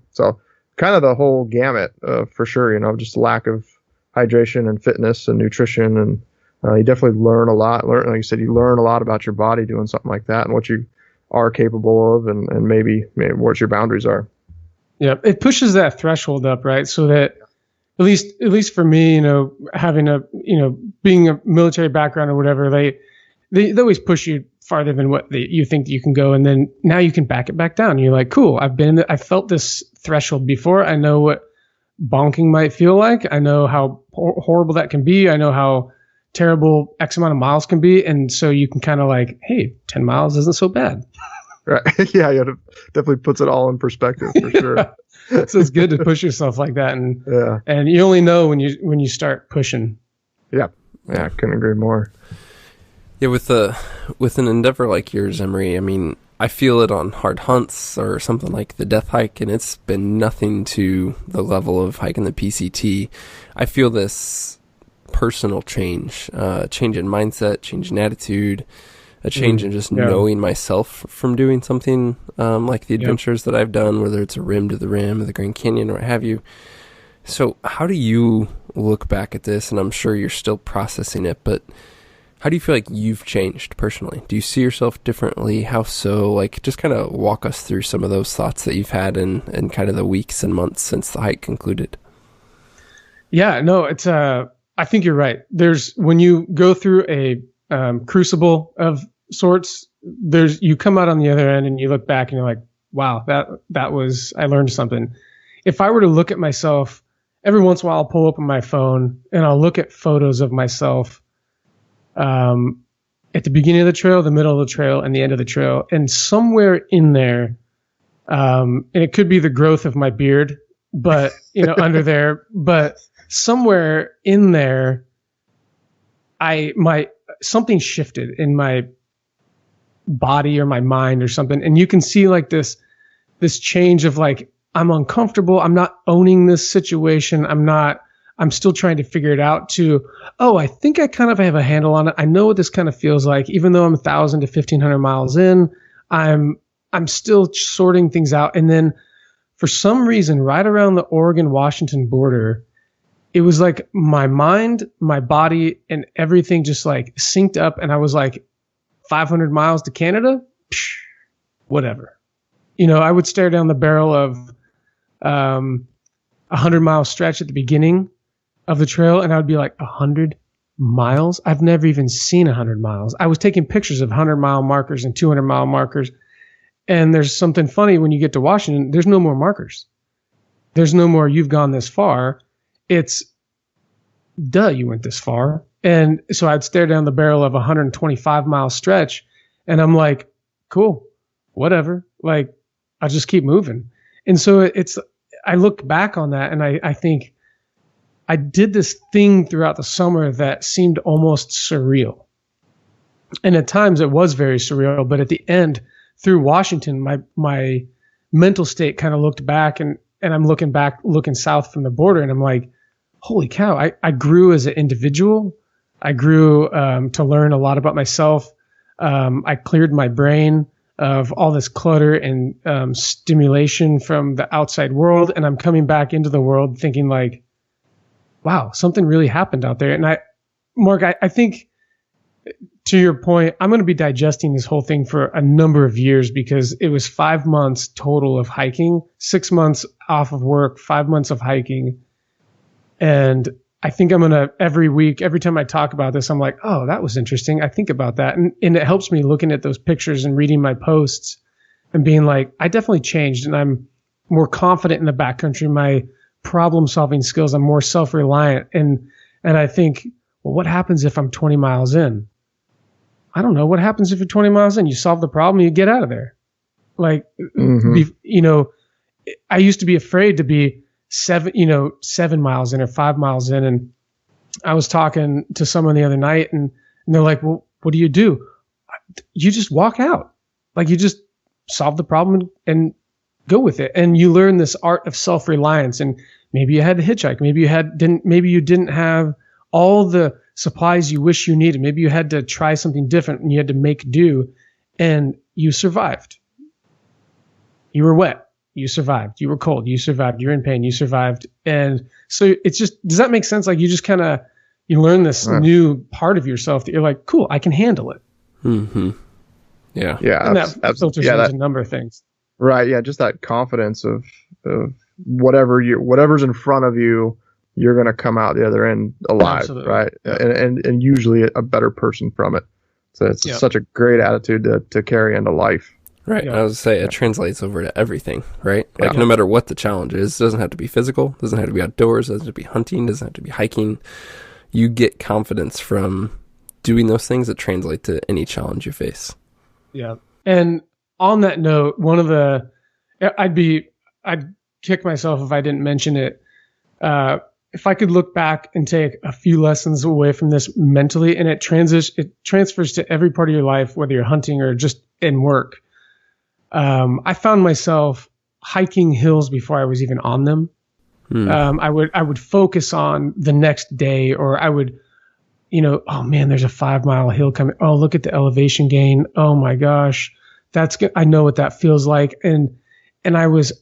So kind of the whole gamut, for sure, just lack of hydration and fitness and nutrition. And you definitely learn a lot. Like you said, you learn a lot about your body doing something like that, and what you are capable of, and maybe what your boundaries are. Yeah, it pushes that threshold up, right? So that at least for me, having being a military background or whatever, they always push you farther than what you think that you can go, and then now you can back it back down. You're like, cool, I felt this threshold before. I know what bonking might feel like. I know how horrible that can be. I know how terrible X amount of miles can be, and so you can kind of like, hey, 10 miles isn't so bad. Right. Yeah, definitely puts it all in perspective for sure. So it's good to push yourself like that, and you only know when you start pushing. Yeah, I couldn't agree more. Yeah, with an endeavor like yours, Emory, I mean, I feel it on hard hunts or something like the death hike, and it's been nothing to the level of hiking the PCT. I feel this personal change in mindset, change in attitude, a change in just knowing myself from doing something like the adventures that I've done, whether it's a rim to the rim or the Grand Canyon or what have you. So how do you look back at this? And I'm sure you're still processing it, but how do you feel like you've changed personally? Do you see yourself differently? How so? Like, just kind of walk us through some of those thoughts that you've had in kind of the weeks and months since the hike concluded. Yeah, no, it's I think you're right. When you go through a crucible of sorts, you come out on the other end and you look back and you're like, wow, that was, I learned something. If I were to look at myself, every once in a while I'll pull up on my phone and I'll look at photos of myself at the beginning of the trail, the middle of the trail, and the end of the trail. And somewhere in there, and it could be the growth of my beard, but under there, but somewhere in there, something shifted in my body or my mind or something. And you can see like this change of like, I'm uncomfortable. I'm not owning this situation. I'm still trying to figure it out, to, I think I kind of have a handle on it. I know what this kind of feels like. Even though I'm 1,000 to 1,500 miles in, I'm still sorting things out. And then for some reason, right around the Oregon-Washington border, it was like my mind, my body, and everything just like synced up. And I was like, 500 miles to Canada? Psh, whatever. I would stare down the barrel of 100-mile stretch at the beginning of the trail, and I would be like, 100 miles? I've never even seen 100 miles. I was taking pictures of 100-mile markers and 200-mile markers, and there's something funny when you get to Washington, there's no more markers. There's no more, you've gone this far. It's, you went this far. And so I'd stare down the barrel of a 125-mile stretch, and I'm like, cool, whatever. Like, I'll just keep moving. And so I look back on that, and I think I did this thing throughout the summer that seemed almost surreal. And at times it was very surreal, but at the end, through Washington, my mental state kind of looked back, and I'm looking south from the border, and I'm like, holy cow, I grew as an individual. I grew to learn a lot about myself. I cleared my brain of all this clutter and stimulation from the outside world, and I'm coming back into the world thinking like, wow, something really happened out there. And Mark, I think, to your point, I'm going to be digesting this whole thing for a number of years, because it was 5 months total of hiking, 6 months off of work, 5 months of hiking. And I think I'm going to every week, every time I talk about this, I'm like, oh, that was interesting. I think about that. And it helps me looking at those pictures and reading my posts and being like, I definitely changed and I'm more confident in the backcountry. My problem solving skills, I'm more self-reliant. And I think, well, what happens if I'm 20 miles in? I don't know. What happens if you're 20 miles in? You solve the problem, you get out of there. Like, I used to be afraid to be 7 miles in or 5 miles in. And I was talking to someone the other night and they're like, well, what do? You just walk out. Like, you just solve the problem and go with it. And you learn this art of self-reliance. And maybe you had to hitchhike. Maybe you didn't have all the supplies you wish you needed. Maybe you had to try something different and you had to make do, and you survived. You were wet. You survived. You were cold. You survived. You're in pain. You survived. And so it's just, does that make sense? Like, you just kind of, you learn this new part of yourself that you're like, cool, I can handle it. Mm-hmm. Yeah. Yeah. And that filters into a number of things. Right. Yeah. Just that confidence of whatever's in front of you, you're going to come out the other end alive. Absolutely. Right. Yeah. And usually a better person from it. So it's such a great attitude to carry into life. Right. Yeah. I was going to say, it translates over to everything, right? Like, no matter what the challenge is, it doesn't have to be physical, doesn't have to be outdoors, doesn't have to be hunting, doesn't have to be hiking. You get confidence from doing those things that translate to any challenge you face. Yeah. And on that note, I'd kick myself if I didn't mention it. If I could look back and take a few lessons away from this mentally, and it transfers to every part of your life, whether you're hunting or just in work. I found myself hiking hills before I was even on them. I would focus on the next day, or I would, oh man, there's a 5 mile hill coming. Oh, look at the elevation gain. Oh my gosh, that's good. I know what that feels like. And I was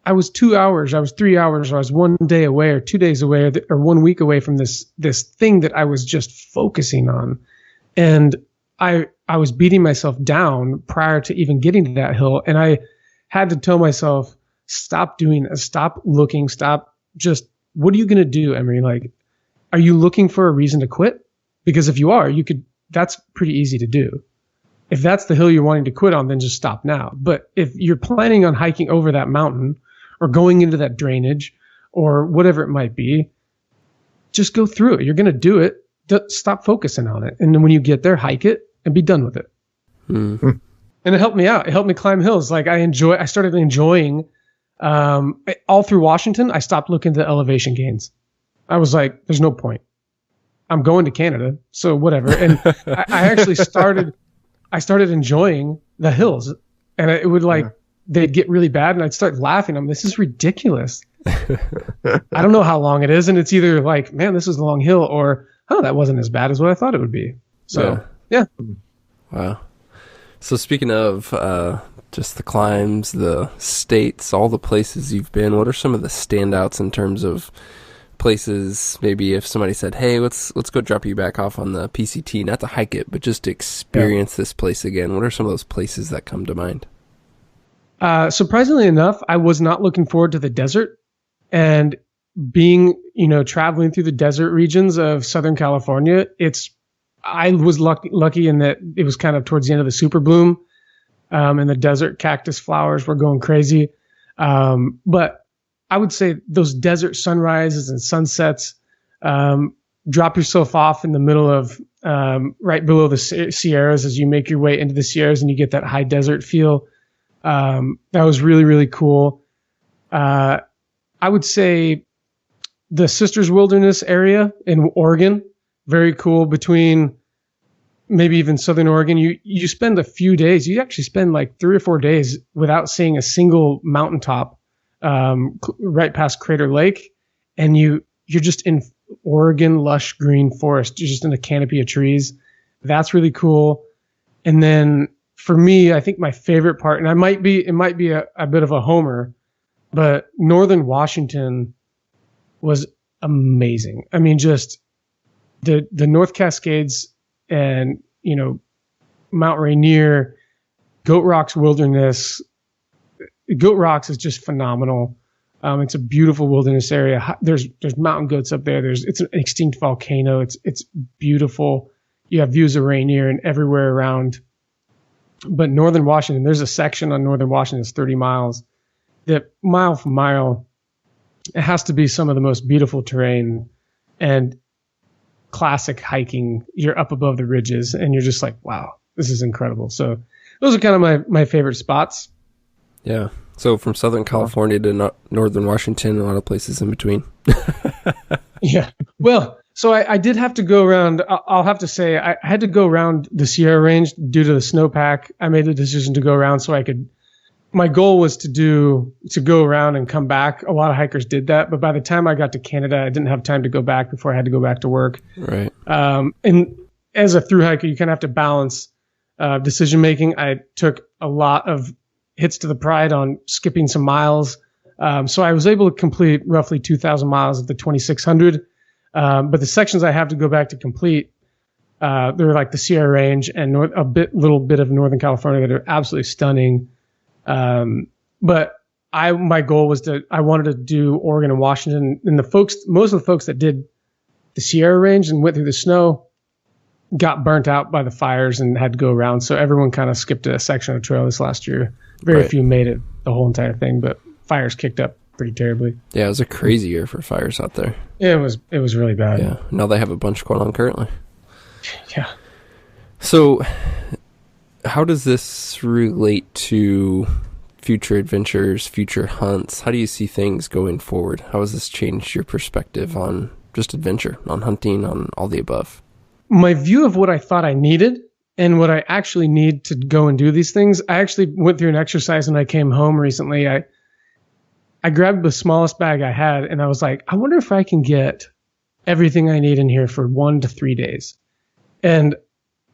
2 hours, I was 3 hours, or I was 1 day away or 2 days away or 1 week away from this thing that I was just focusing on. And I was beating myself down prior to even getting to that hill. And I had to tell myself, stop doing this, stop looking, stop just, what are you going to do, Emory? Like, are you looking for a reason to quit? Because if you are, that's pretty easy to do. If that's the hill you're wanting to quit on, then just stop now. But if you're planning on hiking over that mountain or going into that drainage or whatever it might be, just go through it. You're going to do it. Stop focusing on it. And then when you get there, hike it and be done with it. Mm-hmm. And it helped me out. It helped me climb hills. Like, I started enjoying, all through Washington, I stopped looking at the elevation gains. I was like, there's no point. I'm going to Canada, so whatever. And I actually started enjoying the hills, and it would they'd get really bad and I'd start laughing. This is ridiculous. I don't know how long it is. And it's either like, man, this is a long hill, or, oh, that wasn't as bad as what I thought it would be. So, yeah. Wow. So speaking of just the climbs, the states, all the places you've been, what are some of the standouts in terms of places? Maybe if somebody said, hey, let's go drop you back off on the PCT, not to hike it, but just to experience this place again. What are some of those places that come to mind? Surprisingly enough, I was not looking forward to the desert, and being, traveling through the desert regions of Southern California. I was lucky in that it was kind of towards the end of the super bloom, and the desert cactus flowers were going crazy. But I would say those desert sunrises and sunsets, drop yourself off in the middle of, right below the Sierras as you make your way into the Sierras, and you get that high desert feel. That was really, really cool. I would say the Sisters Wilderness area in Oregon, very cool. Between maybe even Southern Oregon, you spend a few days, you actually spend like 3 or 4 days without seeing a single mountaintop, right past Crater Lake. And you're just in Oregon, lush green forest. You're just in a canopy of trees. That's really cool. And then for me, I think my favorite part, and it might be a bit of a homer, but Northern Washington was amazing. I mean, just the North Cascades and, Mount Rainier, Goat Rocks Wilderness. Goat Rocks is just phenomenal. It's a beautiful wilderness area. There's mountain goats up there. It's an extinct volcano. It's beautiful. You have views of Rainier and everywhere around. But Northern Washington, there's a section on Northern Washington that's 30 miles. That mile for mile, it has to be some of the most beautiful terrain and classic hiking. You're up above the ridges and you're just like, wow, this is incredible. So those are kind of my favorite spots. Yeah. So from Southern California to Northern Washington, a lot of places in between. Yeah. Well, so I did have to go around. I'll have to say I had to go around the Sierra Range due to the snowpack. I made the decision to go around so I could. My goal was to go around and come back. A lot of hikers did that, but by the time I got to Canada, I didn't have time to go back before I had to go back to work. Right. And as a thru hiker, you kind of have to balance decision making. I took a lot of hits to the pride on skipping some miles. So I was able to complete roughly 2,000 miles of the 2,600. But the sections I have to go back to complete, they're like the Sierra Range and little bit of Northern California that are absolutely stunning. But my goal was I wanted to do Oregon and Washington, and most of the folks that did the Sierra Range and went through the snow got burnt out by the fires and had to go around. So everyone kind of skipped a section of trail this last year. Very few made it the whole entire thing, but fires kicked up pretty terribly. Yeah, it was a crazy year for fires out there. Yeah, it was really bad. Yeah. Now they have a bunch going on currently. Yeah. So how does this relate to future adventures, future hunts? How do you see things going forward? How has this changed your perspective on just adventure, on hunting, on all the above? My view of what I thought I needed and what I actually need to go and do these things. I actually went through an exercise when I came home recently. I grabbed the smallest bag I had and I was like, I wonder if I can get everything I need in here for 1 to 3 days. And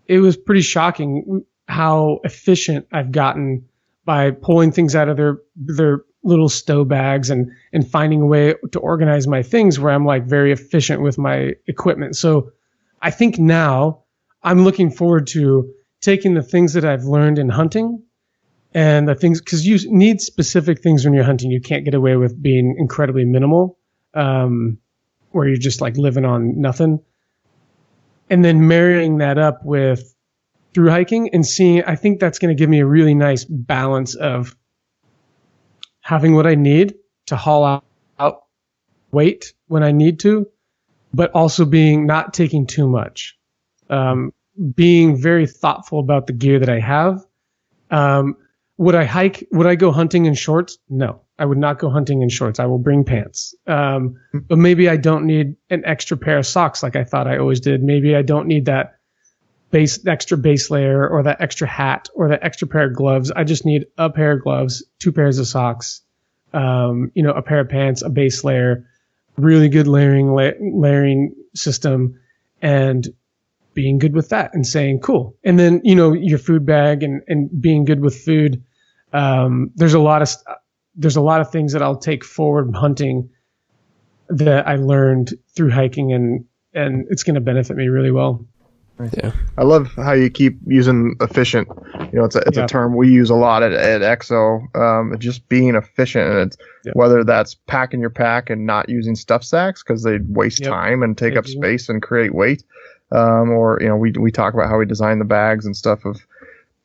it was pretty shocking how efficient I've gotten by pulling things out of their little stow bags and finding a way to organize my things where I'm like very efficient with my equipment. So I think now I'm looking forward to taking the things that I've learned in hunting and the things, because you need specific things when you're hunting. You can't get away with being incredibly minimal, where you're just like living on nothing. And then marrying that up with through hiking and seeing, I think that's going to give me a really nice balance of having what I need to haul out weight when I need to, but also not taking too much. Being very thoughtful about the gear that I have. Would I go hunting in shorts? No, I would not go hunting in shorts. I will bring pants. But maybe I don't need an extra pair of socks like I thought I always did. Maybe I don't need that extra base layer or that extra hat or that extra pair of gloves. I just need a pair of gloves, 2 pairs of socks, a pair of pants, a base layer, really good layering system, and being good with that and saying cool. And then, your food bag and being good with food. There's a lot of things that I'll take forward hunting that I learned through hiking and it's going to benefit me really well. Yeah. I love how you keep using efficient. It's a term we use a lot at Exo. Just being efficient, and it's whether that's packing your pack and not using stuff sacks because they waste time and take up space and create weight. Or we talk about how we design the bags and stuff of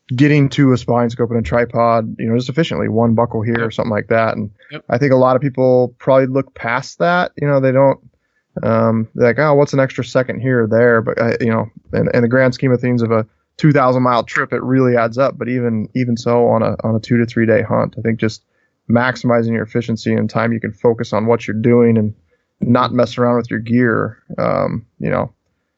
getting to a spine scope and a tripod, just efficiently, one buckle here or something like that. And I think a lot of people probably look past that. They don't. They're like, oh, what's an extra second here or there? But in the grand scheme of things of a 2,000 mile trip, it really adds up. But even so, on a 2 to 3 day hunt, I think just maximizing your efficiency and time you can focus on what you're doing and not mess around with your gear.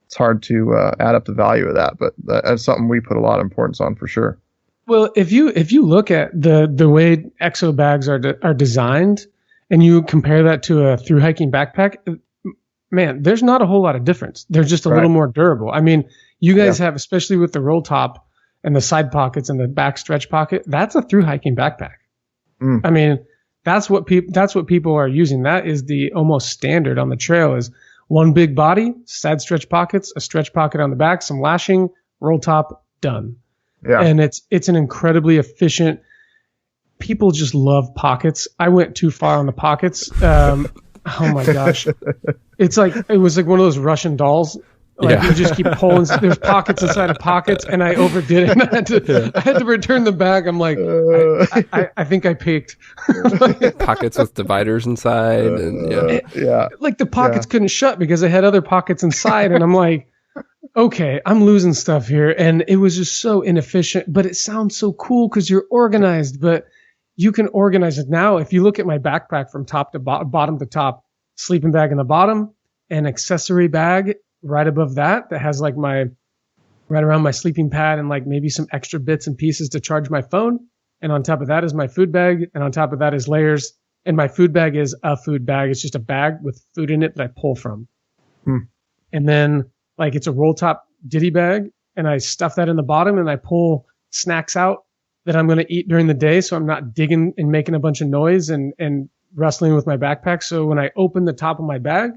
It's hard to add up the value of that, but that's something we put a lot of importance on for sure. Well, if you look at the way Exo bags are designed, and you compare that to a thru hiking backpack, man, there's not a whole lot of difference. They're just a little more durable. I mean, you guys have, especially with the roll top and the side pockets and the back stretch pocket, that's a thru hiking backpack. I mean, that's what people are using. That is the almost standard on the trail is one big body, side stretch pockets, a stretch pocket on the back, some lashing, roll top, done. Yeah. And it's an incredibly efficient people just love pockets. I went too far on the pockets. Oh my gosh. It was like one of those Russian dolls. Like you just keep pulling. There's pockets inside of pockets, and I overdid it. I had to return the bag. I'm like, I think I peaked. Pockets with dividers inside, and like the pockets couldn't shut because I had other pockets inside, and I'm like, okay, I'm losing stuff here, and it was just so inefficient. But it sounds so cool because you're organized. But you can organize it now. If you look at my backpack from top to bottom to top, sleeping bag in the bottom, an accessory bag right above that has like right around my sleeping pad and like maybe some extra bits and pieces to charge my phone. And on top of that is my food bag. And on top of that is layers. And my food bag is a food bag. It's just a bag with food in it that I pull from. And then like it's a roll top ditty bag. And I stuff that in the bottom and I pull snacks out that I'm going to eat during the day. So I'm not digging and making a bunch of noise and wrestling with my backpack. So when I open the top of my bag,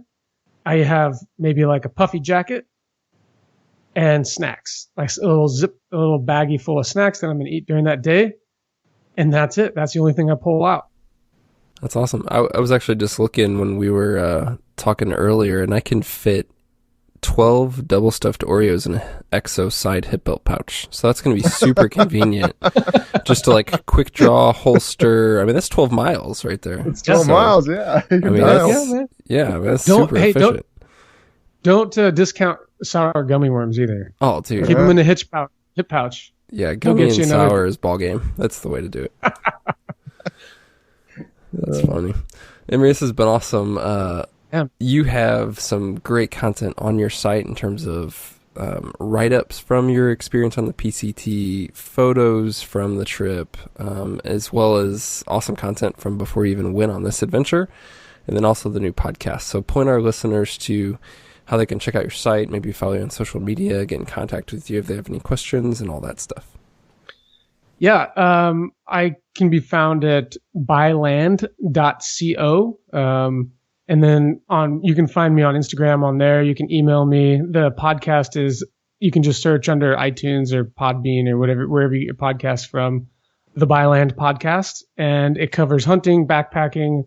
I have maybe like a puffy jacket and snacks, like a little baggie full of snacks that I'm going to eat during that day. And that's it. That's the only thing I pull out. That's awesome. I was actually just looking when we were talking earlier, and I can fit 12 double stuffed Oreos in an Exo side hip belt pouch. So that's going to be super convenient just to like quick draw, holster. I mean, that's 12 miles right there. It's 12 miles, yeah. I mean, that's super efficient. Don't discount sour gummy worms either. Oh, dude. Keep them in the hip pouch. Yeah, gummy and sour is ball game. That's the way to do it. That's funny. Emory, this has been awesome. You have some great content on your site in terms of write-ups from your experience on the PCT, photos from the trip, as well as awesome content from before you even went on this adventure, and then also the new podcast. So point our listeners to how they can check out your site, maybe follow you on social media, get in contact with you if they have any questions and all that stuff. Yeah, I can be found at byland.co. And then you can find me on Instagram on there. You can email me. The podcast you can just search under iTunes or Podbean or wherever you get your podcasts from, the Byland Podcast. And it covers hunting, backpacking,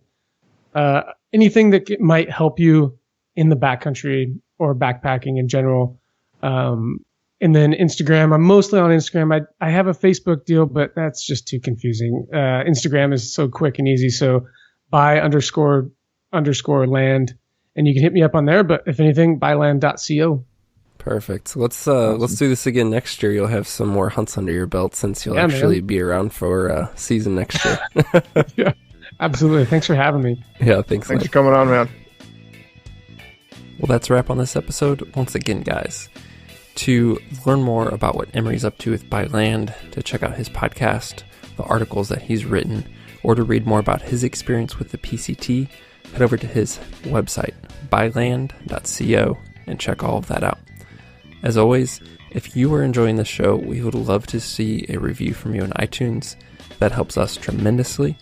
anything that might help you in the backcountry or backpacking in general. And then Instagram, I'm mostly on Instagram. I have a Facebook deal, but that's just too confusing. Instagram is so quick and easy. So by_land, and you can hit me up on there. But if anything, byland.co. Perfect. So let's do this again next year. You'll have some more hunts under your belt since you'll actually be around for season next year. Yeah, absolutely. Thanks for having me. Yeah, thanks for coming on, man. Well, that's a wrap on this episode. Once again, guys, to learn more about what Emory's up to with Byland, to check out his podcast, the articles that he's written, or to read more about his experience with the PCT, head over to his website, byland.co, and check all of that out. As always, if you are enjoying the show, we would love to see a review from you on iTunes. That helps us tremendously.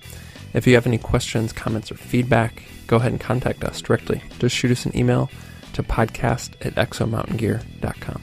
If you have any questions, comments, or feedback, go ahead and contact us directly. Just shoot us an email to podcast@exomountaingear.com.